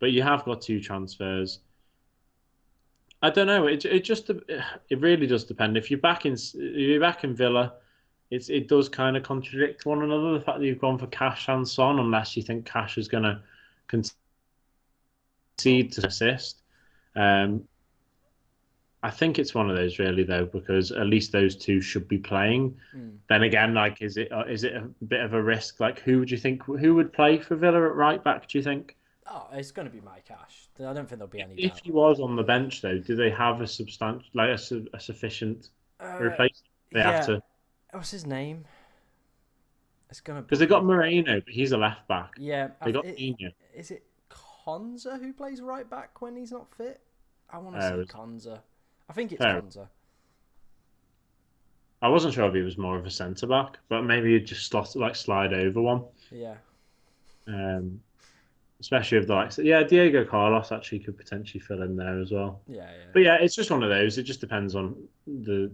Speaker 2: But you have got two transfers. I don't know. It really does depend. If you're back in Villa, it does kind of contradict one another. The fact that you've gone for Cash and Son, unless you think Cash is going to concede to assist. Um, I think it's one of those really though, because at least those two should be playing.
Speaker 1: Hmm.
Speaker 2: Then again, like, is it a bit of a risk? Like, who would play for Villa at right back? Do you think?
Speaker 1: Oh, it's going to be my cash. I don't think there'll be any
Speaker 2: If
Speaker 1: doubt.
Speaker 2: he was on the bench though, do they have a substantial, like a sufficient
Speaker 1: Uh,
Speaker 2: replacement? They have
Speaker 1: yeah.
Speaker 2: to,
Speaker 1: What's his name? It's gonna
Speaker 2: because they got Moreno, but he's a left back.
Speaker 1: Yeah.
Speaker 2: They got Pina.
Speaker 1: Is it Konza who plays right back when he's not fit? I want to
Speaker 2: Uh,
Speaker 1: say Konza. I think it's
Speaker 2: fair.
Speaker 1: Konza.
Speaker 2: I wasn't sure if he was more of a centre back, but maybe he'd just slide over one.
Speaker 1: Yeah.
Speaker 2: Um, Especially if the likes, yeah, Diego Carlos actually could potentially fill in there as well.
Speaker 1: Yeah.
Speaker 2: But yeah, it's just one of those. It just depends on the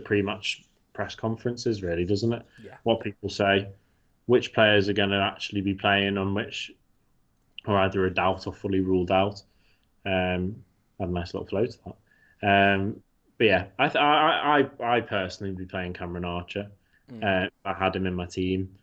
Speaker 2: pre-match press conferences, really, doesn't it?
Speaker 1: Yeah.
Speaker 2: What people say, which players are going to actually be playing, on which are either a doubt or fully ruled out. Had a nice little flow to that. But yeah, I personally would be playing Cameron Archer. I had him in my team.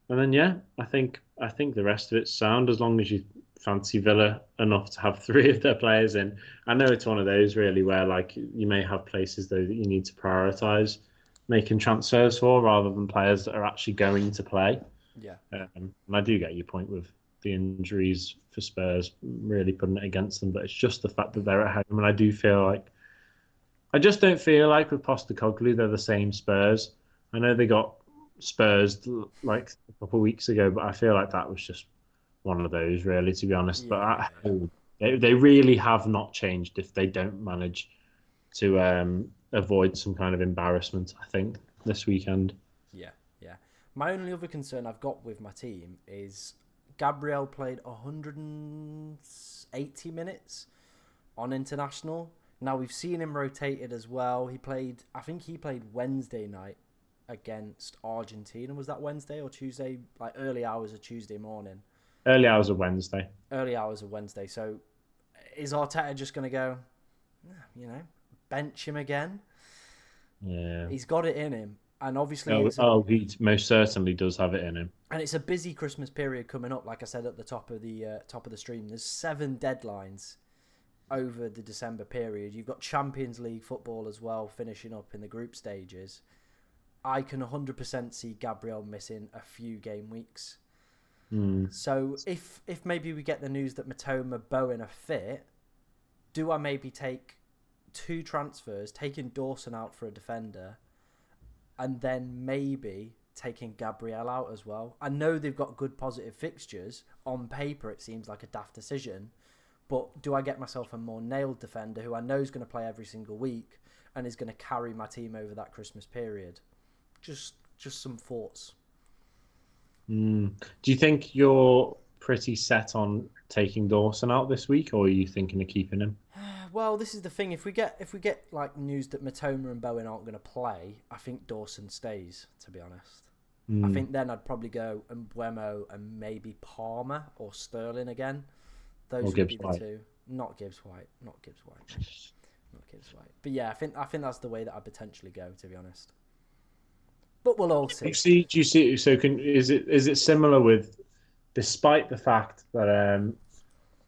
Speaker 2: And then yeah, I think the rest of it's sound, as long as you fancy Villa enough to have three of their players in. I know it's one of those really where like you may have places though that you need to prioritise making transfers for, rather than players that are actually going to play.
Speaker 1: Yeah.
Speaker 2: And I do get your point with the injuries for Spurs really putting it against them, but it's just the fact that they're at home, and I just don't feel like with Postecoglou they're the same Spurs. I know they got Spurs like a couple of weeks ago, but I feel like that was just one of those, really, to be honest. But
Speaker 1: Yeah,
Speaker 2: at home, they really have not changed if they don't manage to avoid some kind of embarrassment, I think, this weekend.
Speaker 1: yeah, yeah. My only other concern I've got with my team is Gabriel played 180 minutes on international. Now we've seen him rotated as well. I think he played Wednesday night against Argentina. Was that Wednesday or Tuesday? Like early hours of Tuesday morning.
Speaker 2: Early hours of Wednesday.
Speaker 1: Early hours of Wednesday. So is Arteta just going to go, bench him again?
Speaker 2: Yeah.
Speaker 1: He's got it in him. And obviously,
Speaker 2: He most certainly does have it in him.
Speaker 1: and it's a busy Christmas period coming up. Like I said at the top of the stream, there's 7 deadlines over the December period. You've got Champions League football as well, finishing up in the group stages. I can 100% see Gabriel missing a few game weeks. So if maybe we get the news that Matoma, Bowen are fit, do I maybe take 2 transfers, taking Dawson out for a defender, and then maybe taking Gabriel out as well? I know they've got good positive fixtures. On paper, it seems like a daft decision. But do I get myself a more nailed defender who I know is going to play every single week and is going to carry my team over that Christmas period? Just some thoughts.
Speaker 2: Do you think you're pretty set on taking Dawson out this week, or are you thinking of keeping him?
Speaker 1: Well, this is the thing. If we get like news that Matoma and Bowen aren't going to play, I think Dawson stays. To be honest, I think then I'd probably go Mbuemo and maybe Palmer or Sterling again. Those would be the 2. Not Gibbs White. Not Gibbs White. But yeah, I think that's the way that I potentially go. To be honest, but we'll all see.
Speaker 2: Do you see? So is it similar with, despite the fact that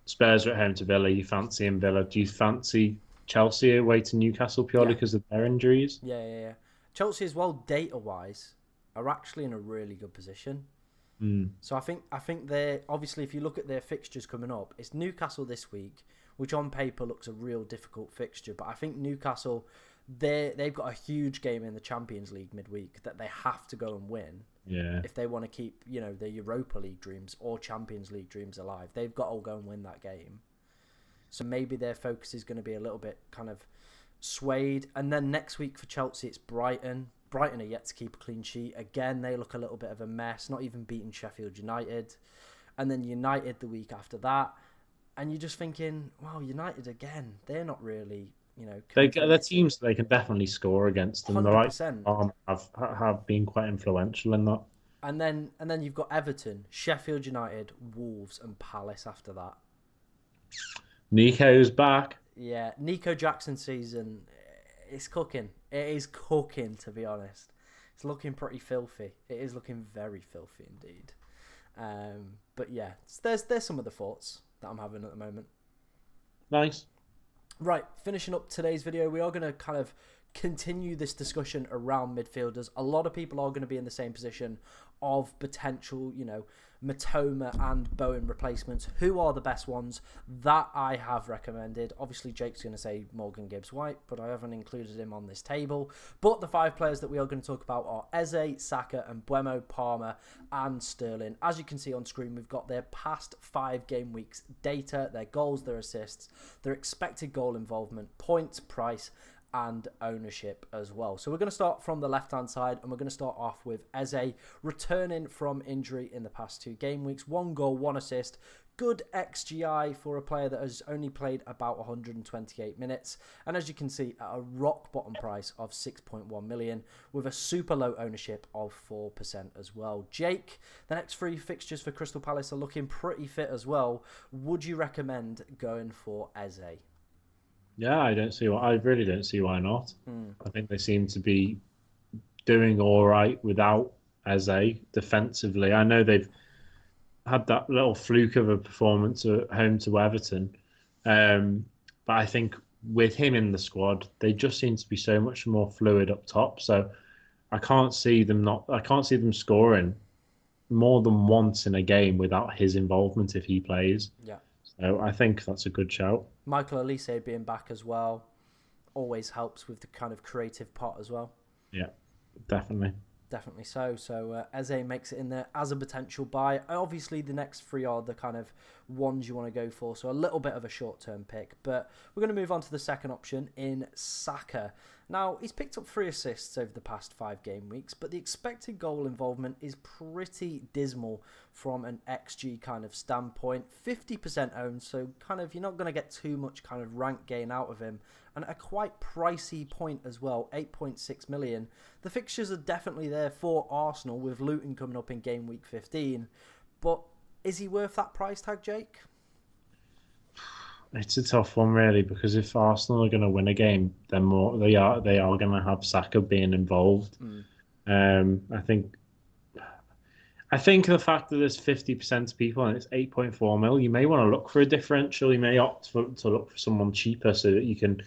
Speaker 2: Spurs are at home to Villa, you fancy in Villa? Do you fancy Chelsea away to Newcastle purely because of their injuries?
Speaker 1: Yeah. Chelsea as well, data wise, are actually in a really good position. So I think they're obviously, if you look at their fixtures coming up, it's Newcastle this week, which on paper looks a real difficult fixture. But I think Newcastle, they've got a huge game in the Champions League midweek that they have to go and win.
Speaker 2: Yeah.
Speaker 1: If they want to keep, their Europa League dreams or Champions League dreams alive, they've got to go and win that game. So maybe their focus is going to be a little bit kind of swayed. And then next week for Chelsea, it's Brighton. Brighton are yet to keep a clean sheet. Again, they look a little bit of a mess, not even beating Sheffield United. And then United the week after that. And you're just thinking, wow, United again, they're not really,
Speaker 2: Their teams, they can definitely score against them.
Speaker 1: 100%.
Speaker 2: Have been quite influential in that.
Speaker 1: And then you've got Everton, Sheffield United, Wolves and Palace after that.
Speaker 2: Nico's back.
Speaker 1: Yeah, Nico Jackson season, it's cooking. It is cooking, to be honest. It's looking pretty filthy. It is looking very filthy indeed. But yeah, there's some of the thoughts that I'm having at the moment.
Speaker 2: Nice.
Speaker 1: Right, finishing up today's video, we are going to kind of continue this discussion around midfielders. A lot of people are going to be in the same position of potential, Matoma and Bowen replacements. Who are the best ones that I have recommended? Obviously, Jake's going to say Morgan Gibbs-White, but I haven't included him on this table. But the 5 players that we are going to talk about are Eze, Saka, and Mbuemo, Palmer, and Sterling. As you can see on screen, we've got their past 5 game weeks data, their goals, their assists, their expected goal involvement, points, price, and ownership as well. So we're going to start from the left-hand side, and we're going to start off with Eze, returning from injury in the past 2 game weeks. 1 goal, 1 assist. Good XGI for a player that has only played about 128 minutes. And as you can see, at a rock-bottom price of 6.1 million, with a super low ownership of 4% as well. Jake, the next 3 fixtures for Crystal Palace are looking pretty fit as well. Would you recommend going for Eze?
Speaker 2: Yeah, I really don't see why not. I think they seem to be doing all right without Eze defensively. I know they've had that little fluke of a performance at home to Everton, but I think with him in the squad, they just seem to be so much more fluid up top. So I can't see them scoring more than once in a game without his involvement if he plays.
Speaker 1: Yeah.
Speaker 2: So I think that's a good shout.
Speaker 1: Michael Elise being back as well always helps with the kind of creative pot as well.
Speaker 2: Yeah, definitely.
Speaker 1: definitely so. So Eze makes it in there as a potential buy. Obviously, the next three are the kind of ones you want to go for, so a little bit of a short-term pick. But we're going to move on to the second option in Saka. Now, he's picked up 3 assists over the past 5 game weeks, but the expected goal involvement is pretty dismal from an XG kind of standpoint. 50% owned, so kind of you're not going to get too much kind of rank gain out of him. And at a quite pricey point as well, 8.6 million. The fixtures are definitely there for Arsenal with Luton coming up in game week 15. But is he worth that price tag, Jake?
Speaker 2: It's a tough one, really, because if Arsenal are going to win a game, then they are going to have Saka being involved. I think the fact that there's 50% of people and it's 8.4 mil, you may want to look for a differential. You may opt to look for someone cheaper so that you can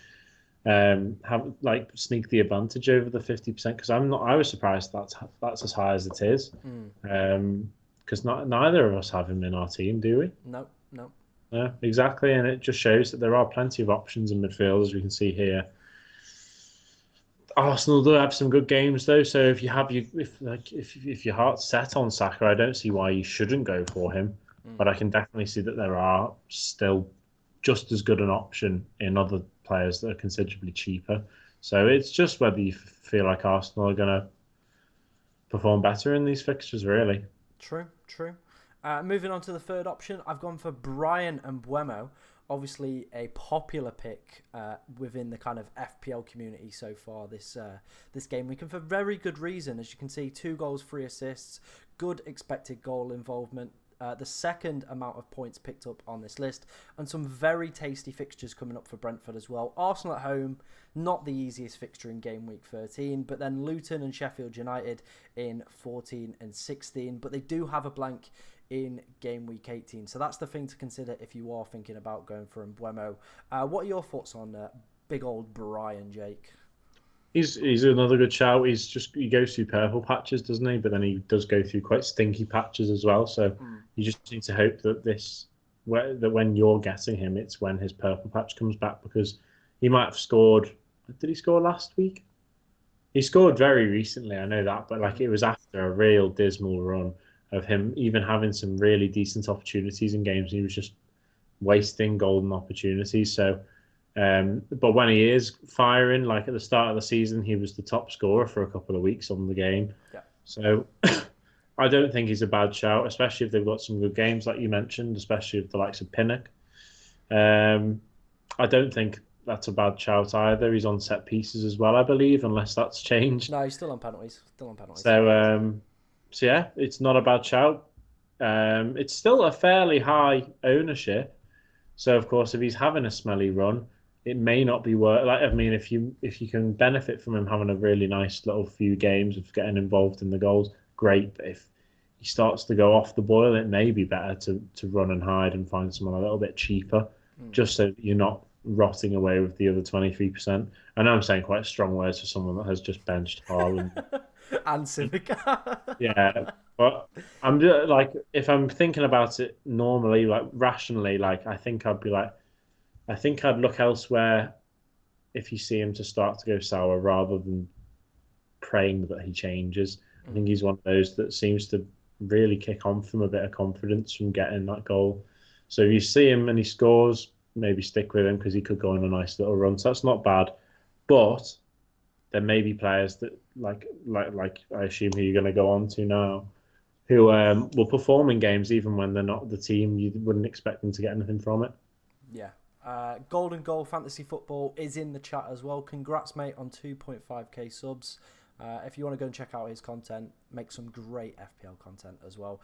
Speaker 2: have sneak the advantage over the 50%. Because I was surprised that's as high as it is. Because neither of us have him in our team, do we?
Speaker 1: No.
Speaker 2: Yeah, exactly, and it just shows that there are plenty of options in midfield, as we can see here. Arsenal do have some good games though, so if your heart's set on Saka, I don't see why you shouldn't go for him. But I can definitely see that there are still just as good an option in other players that are considerably cheaper. So it's just whether you feel like Arsenal are going to perform better in these fixtures, really.
Speaker 1: True. Moving on to the third option, I've gone for Brian Mbeumo. Obviously, a popular pick within the kind of FPL community so far this game week, and for very good reason. As you can see, 2 goals, 3 assists, good expected goal involvement. The second amount of points picked up on this list, and some very tasty fixtures coming up for Brentford as well. Arsenal at home, not the easiest fixture in game week 13, but then Luton and Sheffield United in 14 and 16, but they do have a blank in game week 18, so that's the thing to consider if you are thinking about going for Mbeumo. What are your thoughts on big old Brian, Jake?
Speaker 2: He's another good shout. He goes through purple patches, doesn't he? But then he does go through quite stinky patches as well. So you just need to hope that when you're getting him, it's when his purple patch comes back, because he might have scored. Did he score last week? He scored very recently, I know that, but it was after a real dismal run of him even having some really decent opportunities in games. He was just wasting golden opportunities. So. But when he is firing, like at the start of the season, he was the top scorer for a couple of weeks on the game.
Speaker 1: Yeah.
Speaker 2: So I don't think he's a bad shout, especially if they've got some good games, like you mentioned, especially with the likes of Pinnock. I don't think that's a bad shout either. He's on set pieces as well, I believe, unless that's changed.
Speaker 1: No, he's still on penalties.
Speaker 2: So yeah, it's not a bad shout. It's still a fairly high ownership. So of course, if he's having a smelly run, it may not be worth. If you can benefit from him having a really nice little few games of getting involved in the goals, great. But if he starts to go off the boil, it may be better to run and hide and find someone a little bit cheaper, just so that you're not rotting away with the other 23%. I know I'm saying quite strong words for someone that has just benched Haaland
Speaker 1: and Civica.
Speaker 2: Yeah, but I'm just, if I'm thinking about it normally, rationally, I think I'd look elsewhere if you see him to start to go sour, rather than praying that he changes. I think he's one of those that seems to really kick on from a bit of confidence from getting that goal. So if you see him and he scores, maybe stick with him, because he could go on a nice little run. So that's not bad. But there may be players that, like I assume who you're going to go on to now, who will perform in games even when they're not the team. You wouldn't expect them to get anything from it.
Speaker 1: Yeah. Golden Goal Fantasy Football is in the chat as well. Congrats, mate, on 2.5k subs. If you want to go and check out his content, make some great FPL content as well.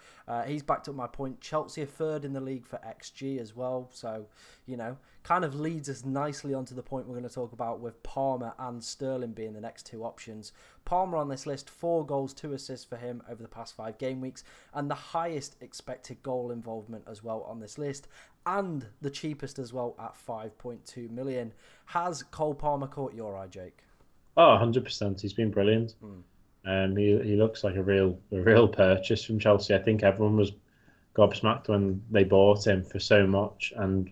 Speaker 1: He's backed up my point. Chelsea are third in the league for XG as well. So, kind of leads us nicely onto the point we're going to talk about with Palmer and Sterling being the next 2 options. Palmer on this list, 4 goals, 2 assists for him over the past 5 game weeks, and the highest expected goal involvement as well on this list, and the cheapest as well at 5.2 million. Has Cole Palmer caught your eye, Jake?
Speaker 2: Oh, 100%. He's been brilliant. He looks like a real purchase from Chelsea. I think everyone was gobsmacked when they bought him for so much, and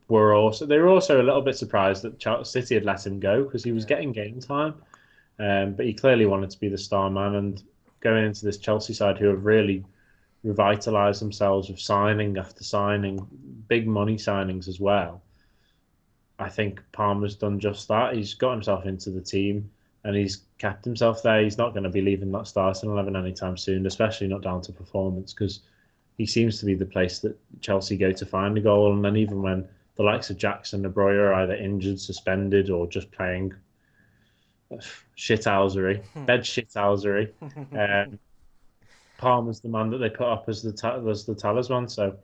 Speaker 2: they were also a little bit surprised that City had let him go, because he was getting game time. But he clearly wanted to be the star man. And going into this Chelsea side, who have really revitalised themselves with signing after signing, big money signings as well. I think Palmer's done just that. He's got himself into the team and he's kept himself there. He's not going to be leaving that starting 11 anytime soon, especially not down to performance, because he seems to be the place that Chelsea go to find a goal. And then even when the likes of Jackson and De Bruyne are either injured, suspended, or just playing shithousery, bed shithousery, um, Palmer's the man that they put up as the talisman. So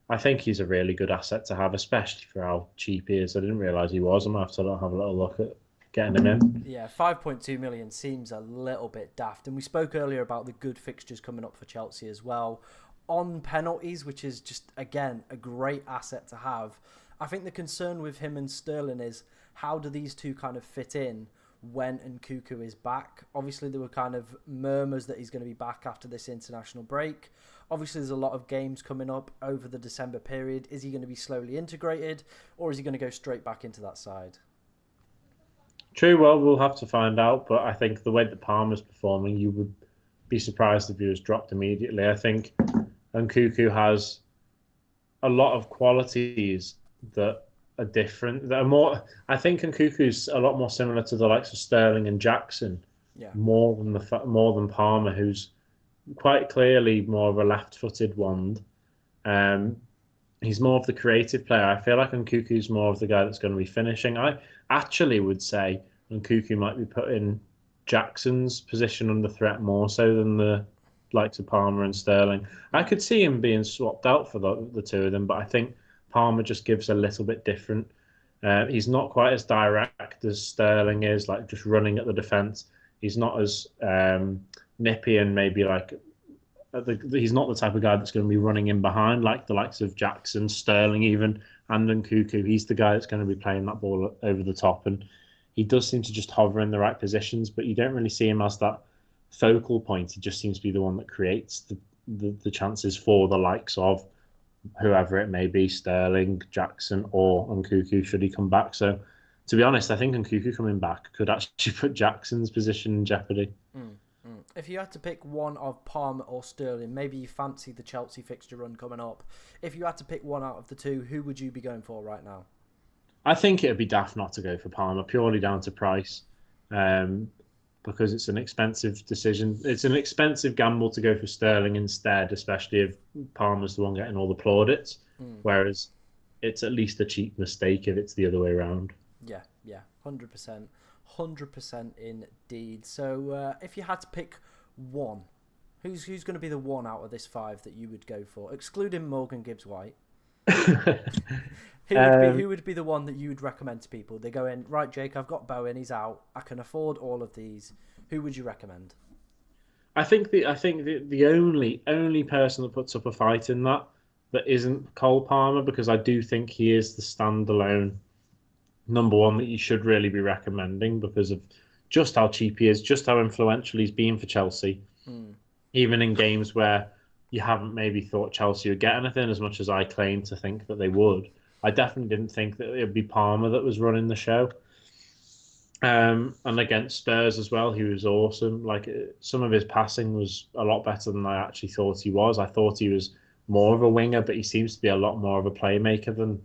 Speaker 2: I think he's a really good asset to have, especially for how cheap he is. I didn't realise he was. I'm going to have to have a little look at getting him in.
Speaker 1: Yeah, 5.2 million seems a little bit daft. And we spoke earlier about the good fixtures coming up for Chelsea as well. On penalties, which is just, again, a great asset to have. I think the concern with him and Sterling is how do these two kind of fit in when Nkunku is back? Obviously, there were kind of murmurs that he's going to be back after this international break. Obviously, there's a lot of games coming up over the December period. Is he going to be slowly integrated, or is he going to go straight back into that side?
Speaker 2: True, well, we'll have to find out. But I think the way that Palmer's performing, you would be surprised if he was dropped immediately. I think Nkunku has a lot of qualities that are different. That are more. I think Nkunku's a lot more similar to the likes of Sterling and Jackson,
Speaker 1: Yeah.
Speaker 2: more than Palmer, who's quite clearly more of a left-footed one. Um, he's more of the creative player. I feel like Nkunku's more of the guy that's going to be finishing. I actually would say Nkunku might be put in Jackson's position under threat more so than the likes of Palmer and Sterling. I could see him being swapped out for the two of them, but I think Palmer just gives a little bit different. He's not quite as direct as Sterling is, like just running at the defence. He's not as nippy and maybe like he's not the type of guy that's going to be running in behind like the likes of Jackson, Sterling, even and Nkunku. He's the guy that's going to be playing that ball over the top, and he does seem to just hover in the right positions. But you don't really see him as that focal point. He just seems to be the one that creates the chances for the likes of whoever it may be, Sterling, Jackson, or Nkunku should he come back. So, to be honest, I think Nkunku coming back could actually put Jackson's position in jeopardy.
Speaker 1: If you had to pick one of Palmer or Sterling, maybe you fancy the Chelsea fixture run coming up. If you had to pick one out of the two, who would you be going for right now?
Speaker 2: I think it'd be daft not to go for Palmer purely down to price, because it's an expensive decision. It's an expensive gamble to go for Sterling instead, especially if Palmer's the one getting all the plaudits. Whereas it's at least a cheap mistake if it's the other way around.
Speaker 1: Yeah, 100%. 100% indeed. So if you had to pick one, who's going to be the one out of this five that you would go for, excluding Morgan Gibbs-White? Who would be the one that you would recommend to people? They go in, right, Jake, I've got Bowen, he's out. I can afford all of these. Who would you recommend?
Speaker 2: I think the only person that puts up a fight in that isn't Cole Palmer, because I do think he is the standalone number one that you should really be recommending because of just how cheap he is, just how influential he's been for Chelsea, even in games where you haven't maybe thought Chelsea would get anything as much as I claim to think that they would. I definitely didn't think that it would be Palmer that was running the show. And against Spurs as well, he was awesome. Like some of his passing was a lot better than I actually thought he was. I thought he was more of a winger, but he seems to be a lot more of a playmaker than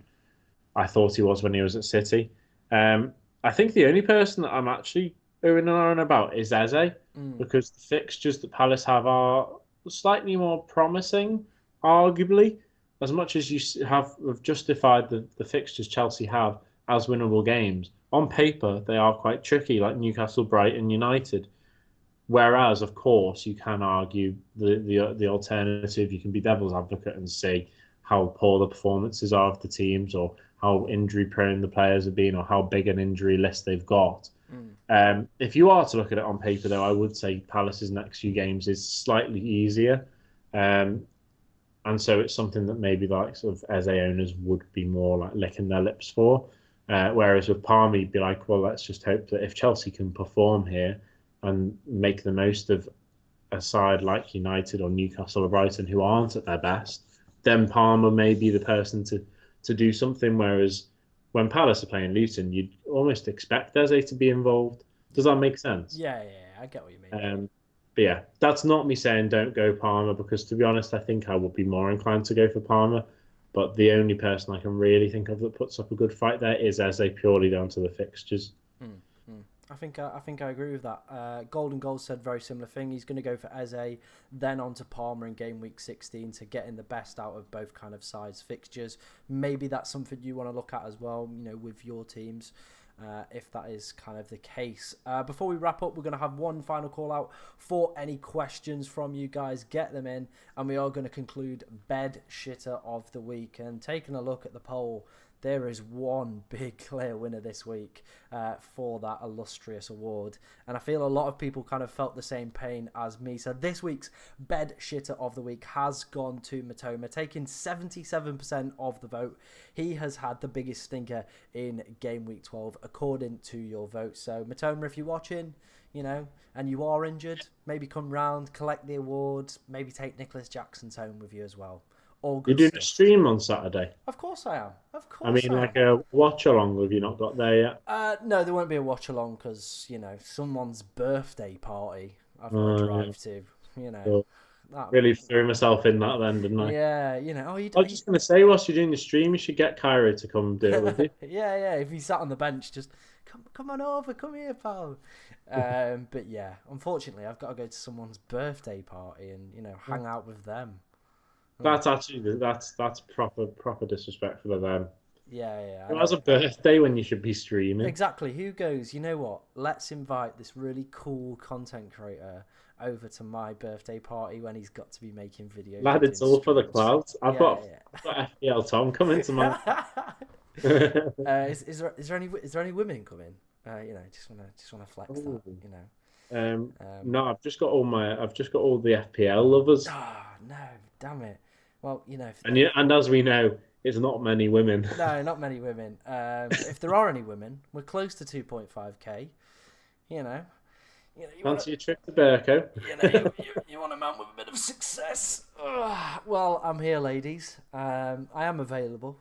Speaker 2: I thought he was when he was at City. I think the only person that I'm actually oohing and ahhing about is Eze, because the fixtures that Palace have are slightly more promising, arguably, as much as you have justified the fixtures Chelsea have as winnable games. On paper, they are quite tricky, like Newcastle, Brighton, United. Whereas, of course, you can argue the alternative. You can be devil's advocate and say how poor the performances are of the teams, or how injury prone the players have been, or how big an injury list they've got. If you are to look at it on paper, though, I would say Palace's next few games is slightly easier. And so it's something that maybe the likes of Eze owners would be more like licking their lips for. Whereas with Palmer, you'd be like, well, let's just hope that if Chelsea can perform here and make the most of a side like United or Newcastle or Brighton who aren't at their best, then Palmer may be the person to do something. Whereas when Palace are playing Luton, you'd almost expect Eze to be involved. Does that make sense?
Speaker 1: Yeah, I get what you mean.
Speaker 2: But yeah, that's not me saying don't go Palmer because to be honest, I think I would be more inclined to go for Palmer. But the only person I can really think of that puts up a good fight there is Eze purely down to the fixtures.
Speaker 1: Mm, mm. I think I agree with that. Golden Gold said very similar thing. He's going to go for Eze, then on to Palmer in game week 16 to getting the best out of both kind of size fixtures. Maybe that's something you want to look at as well, with your teams. If that is kind of the case. Before we wrap up, we're going to have one final call out for any questions from you guys. Get them in, and we are going to conclude Bed Shitter of the Week. And taking a look at the poll, there is one big clear winner this week for that illustrious award. And I feel a lot of people kind of felt the same pain as me. So this week's Bed Shitter of the Week has gone to Matoma, taking 77% of the vote. He has had the biggest stinker in Game Week 12, according to your vote. So Matoma, if you're watching, and you are injured, maybe come round, collect the awards, maybe take Nicholas Jackson's home with you as well. All
Speaker 2: You're
Speaker 1: good
Speaker 2: doing
Speaker 1: stuff.
Speaker 2: a stream on Saturday.
Speaker 1: Of course I am. Of course
Speaker 2: I mean,
Speaker 1: I
Speaker 2: like
Speaker 1: am.
Speaker 2: a watch along. Have you not got there yet?
Speaker 1: No, there won't be a watch along because someone's birthday party I've got to drive to.
Speaker 2: So
Speaker 1: That,
Speaker 2: really threw myself in that then, didn't I?
Speaker 1: yeah. Oh,
Speaker 2: I was just going to say, whilst you're doing the stream, you should get Cairo to come do it with you.
Speaker 1: yeah. If he sat on the bench, just come on over, come here, pal. But yeah, unfortunately, I've got to go to someone's birthday party and hang out with them.
Speaker 2: That's actually that's proper disrespectful of them.
Speaker 1: Yeah.
Speaker 2: It was a birthday when you should be streaming.
Speaker 1: Exactly. Who goes, you know what? Let's invite this really cool content creator over to my birthday party when he's got to be making videos.
Speaker 2: Lad, it's all for the clouds. I've got FPL Tom coming to my.
Speaker 1: Is there any women coming? Just wanna flex that.
Speaker 2: No, I've just got all the FPL lovers.
Speaker 1: No, damn it. Well,
Speaker 2: And as we know, it's not many women.
Speaker 1: No, not many women. If there are any women, we're close to 2.5k.
Speaker 2: Fancy a trip to Berko?
Speaker 1: You want a man with a bit of success. Well, I'm here, ladies. I am available.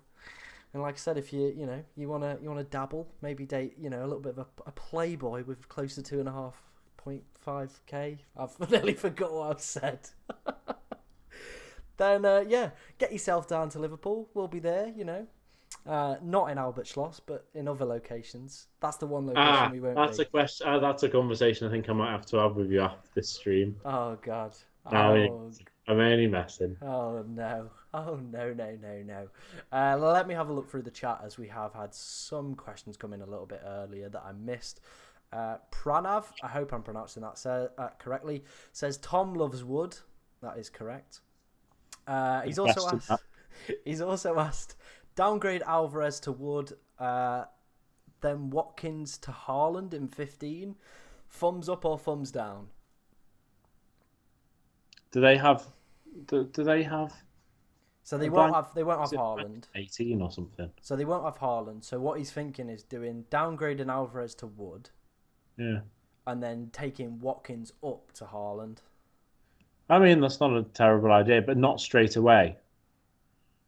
Speaker 1: And like I said, if you wanna dabble, maybe date a little bit of a playboy with close to 2.5k. I've nearly forgot what I've said. Then get yourself down to Liverpool. We'll be there. Not in Albert Schloss, but in other locations. That's the one location we won't.
Speaker 2: That's a question. That's a conversation I think I might have to have with you after this stream.
Speaker 1: Oh God.
Speaker 2: I'm only messing.
Speaker 1: Oh no. Let me have a look through the chat as we have had some questions come in a little bit earlier that I missed. Pranav, I hope I'm pronouncing that correctly, says Tom loves wood. That is correct. He's also asked downgrade Alvarez to Wood, then Watkins to Haaland in 15. Thumbs up or thumbs down?
Speaker 2: Do they have?
Speaker 1: So they won't have Haaland.
Speaker 2: 18 or something.
Speaker 1: So they won't have Haaland. So what he's thinking is doing downgrading Alvarez to Wood.
Speaker 2: Yeah.
Speaker 1: And then taking Watkins up to Haaland.
Speaker 2: I mean, that's not a terrible idea, but not straight away.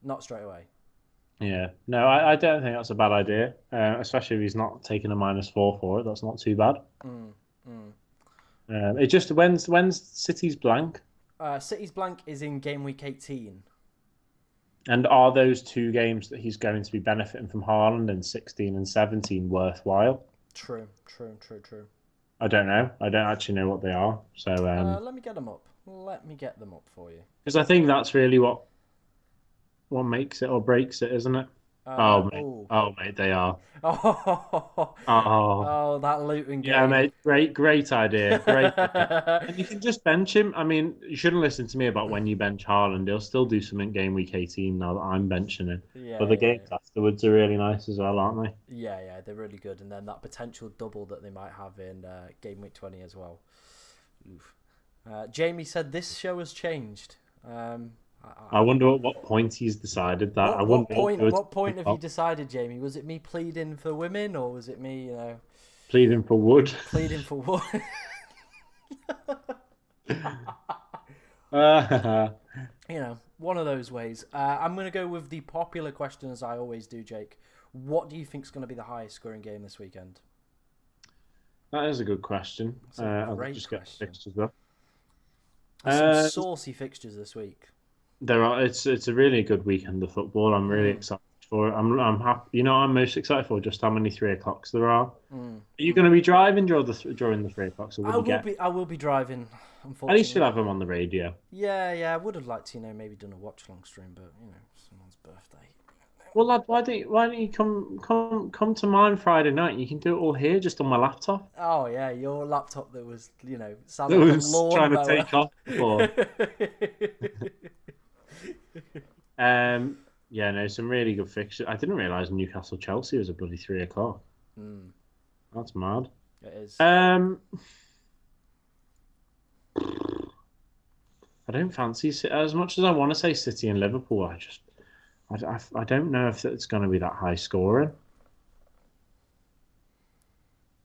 Speaker 1: Not straight away.
Speaker 2: Yeah. No, I don't think that's a bad idea, especially if he's not taking a -4 for it. That's not too bad. It just when's City's blank?
Speaker 1: City's blank is in game week 18.
Speaker 2: And are those two games that he's going to be benefiting from Haaland in 16 and 17 worthwhile?
Speaker 1: True.
Speaker 2: I don't know. I don't actually know what they are. So
Speaker 1: let me get them up. Let me get them up for you.
Speaker 2: Because I think that's really what makes it or breaks it, isn't it? Mate, they are.
Speaker 1: That Luton game.
Speaker 2: Yeah, mate, great idea. And you can just bench him. I mean, you shouldn't listen to me about when you bench Haaland. He'll still do something game week 18 now that I'm benching him. But the games afterwards are really nice as well, aren't they?
Speaker 1: Yeah, they're really good. And then that potential double that they might have in game week 20 as well. Oof. Jamie said this show has changed.
Speaker 2: I wonder at what point he's decided that. What
Speaker 1: point have you decided, Jamie? Was it me pleading for women, or was it me,
Speaker 2: pleading for wood?
Speaker 1: Pleading for wood. One of those ways. I'm going to go with the popular question as I always do, Jake. What do you think is going to be the highest scoring game this weekend?
Speaker 2: That is a good question.
Speaker 1: That's a
Speaker 2: I'll
Speaker 1: great
Speaker 2: just get
Speaker 1: question.
Speaker 2: fixtures up.
Speaker 1: There's some
Speaker 2: Uh,
Speaker 1: saucy fixtures this week.
Speaker 2: there are. It's a really good weekend of football. I'm really
Speaker 1: Mm,
Speaker 2: excited for it. I'm happy. You know, what I'm most excited for just how many 3 o'clocks there are. Are
Speaker 1: mm,
Speaker 2: you
Speaker 1: mm.
Speaker 2: going to be driving during the 3 o'clocks, or would
Speaker 1: I
Speaker 2: you
Speaker 1: will
Speaker 2: get?
Speaker 1: be. I will be driving.
Speaker 2: At least
Speaker 1: Unfortunately.
Speaker 2: you'll have them on the radio.
Speaker 1: Yeah, yeah. I would have liked to, maybe done a watch long stream, but someone's birthday.
Speaker 2: Well, lad, why don't you come to mine Friday night? You can do it all here, just on my laptop.
Speaker 1: Oh yeah, your laptop that was, sounds
Speaker 2: That
Speaker 1: like a
Speaker 2: was trying to
Speaker 1: lawnmower.
Speaker 2: take off before. Yeah, no, some really good fixtures. I didn't realise Newcastle Chelsea was a bloody 3 o'clock.
Speaker 1: Mm,
Speaker 2: That's mad.
Speaker 1: it is.
Speaker 2: I don't fancy as much as I want to say City and Liverpool. I don't know if it's going to be that high scoring.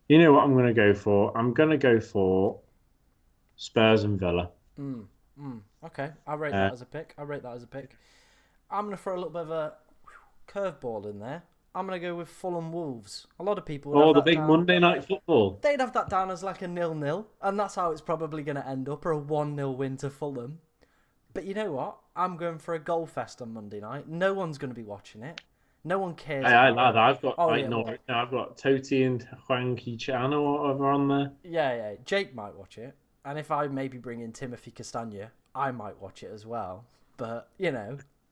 Speaker 2: You know what I'm going to go for? I'm going to go for Spurs and Villa.
Speaker 1: Mm, okay, I rate
Speaker 2: Uh,
Speaker 1: that as a pick. I'm gonna throw a little bit of a curveball in there. I'm gonna go with Fulham Wolves. A lot of people would have
Speaker 2: the
Speaker 1: that
Speaker 2: big
Speaker 1: down.
Speaker 2: Monday night football.
Speaker 1: They'd have that down as like a 0-0, and that's how it's probably gonna end up, or a 1-0 win to Fulham. But you know what? I'm going for a goal fest on Monday night. No one's going to be watching it. No one cares
Speaker 2: I
Speaker 1: about
Speaker 2: like
Speaker 1: it.
Speaker 2: that. I've got
Speaker 1: Oh
Speaker 2: like
Speaker 1: yeah,
Speaker 2: no,
Speaker 1: well,
Speaker 2: no, I've got Toti and Hwang Chan or whatever on there.
Speaker 1: yeah. Jake might watch it, and if I maybe bring in Timothy Castagna, I might watch it as well. But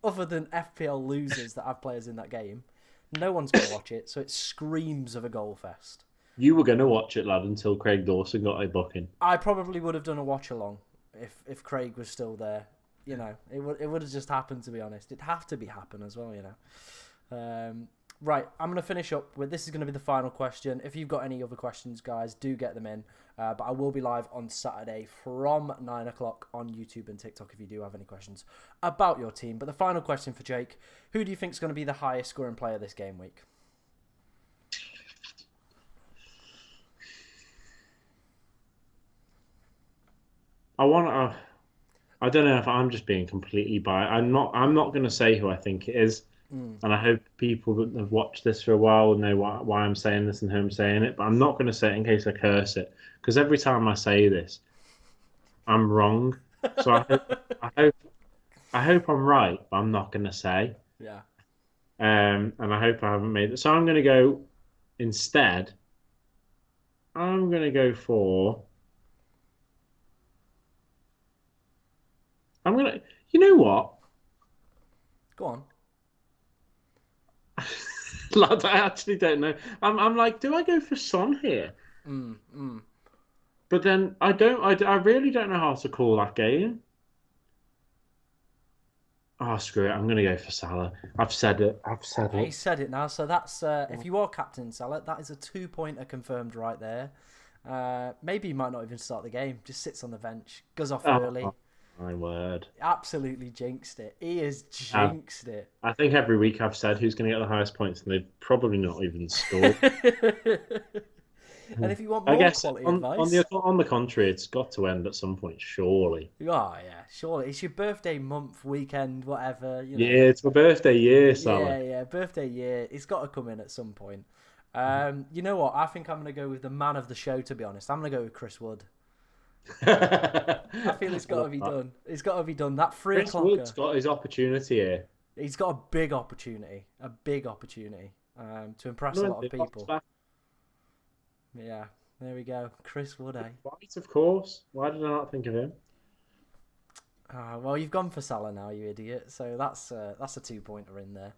Speaker 1: other than FPL losers that have players in that game, no one's going to watch it. So it screams of a goal fest.
Speaker 2: You were going to watch it, lad, until Craig Dawson got a booking.
Speaker 1: I probably would have done a watch along if Craig was still there. It would have just happened, to be honest. It'd have to be happen as well, Right, I'm going to finish up with, this is going to be the final question. If you've got any other questions, guys, do get them in. But I will be live on Saturday from 9 o'clock on YouTube and TikTok if you do have any questions about your team. But the final question for Jake, who do you think is going to be the highest scoring player this game week?
Speaker 2: I don't know if I'm just being completely biased. I'm not going to say who I think it is, and I hope people that have watched this for a while know why I'm saying this and who I'm saying it. But I'm not going to say it in case I curse it, because every time I say this, I'm wrong. So I hope I'm right, but I'm not going to say.
Speaker 1: Yeah.
Speaker 2: And I hope I haven't made it. So I'm going to go instead. I'm going to go for. I'm gonna. You know what?
Speaker 1: Go on.
Speaker 2: Lad, I actually don't know. I'm like, do I go for Son here? But then I don't. I really don't know how to call that game. Oh, screw it. I'm gonna go for Salah. I've said it.
Speaker 1: He said it now, so that's if you are captain Salah, that is a 2-pointer confirmed right there. Maybe he might not even start the game. Just sits on the bench, goes off early.
Speaker 2: My word.
Speaker 1: Absolutely jinxed it. He has jinxed it.
Speaker 2: I think every week I've said who's going to get the highest points, and they've probably not even scored.
Speaker 1: And if you want
Speaker 2: I
Speaker 1: more
Speaker 2: guess
Speaker 1: quality
Speaker 2: on
Speaker 1: advice,
Speaker 2: on the contrary, it's got to end at some point, surely.
Speaker 1: oh yeah, surely it's your birthday month, weekend, whatever.
Speaker 2: Yeah, it's my birthday year, Salah.
Speaker 1: Yeah, birthday year. It's got to come in at some point. You know what? I think I'm going to go with the man of the show. To be honest, I'm going to go with Chris Wood. I feel it's got to be done. It's got to be done. That 3
Speaker 2: Chris
Speaker 1: o'clock.
Speaker 2: Wood's got his opportunity here.
Speaker 1: He's got a big opportunity. To impress a lot of people. Yeah, there we go. Chris Wood, eh?
Speaker 2: Right, of course. Why did I not think of him?
Speaker 1: Well, you've gone for Salah now, you idiot. So that's a 2-pointer in there.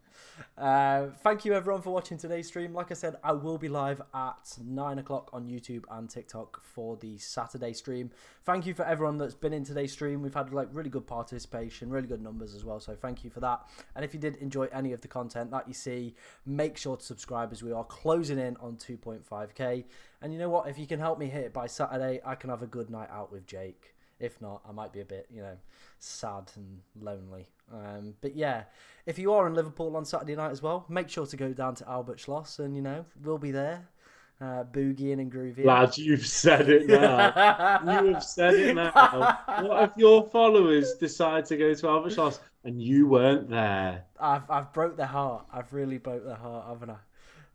Speaker 1: Thank you, everyone, for watching today's stream. Like I said, I will be live at 9 o'clock on YouTube and TikTok for the Saturday stream. Thank you for everyone that's been in today's stream. We've had really good participation, really good numbers as well. So thank you for that. And if you did enjoy any of the content that you see, make sure to subscribe, as we are closing in on 2.5k. And you know what? If you can help me hit it by Saturday, I can have a good night out with Jake. If not, I might be a bit, sad and lonely. But yeah, if you are in Liverpool on Saturday night as well, make sure to go down to Albert Schloss and, we'll be there, boogieing and grooving.
Speaker 2: Lad, you've said it now. You have said it now. What if your followers decide to go to Albert Schloss and you weren't there?
Speaker 1: I've broke their heart. I've really broke their heart, haven't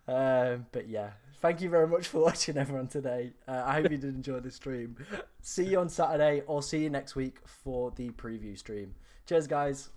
Speaker 1: I? But yeah, Thank you very much for watching, everyone, today. I hope you did enjoy the stream. See you on Saturday or see you next week for the preview stream. Cheers, guys.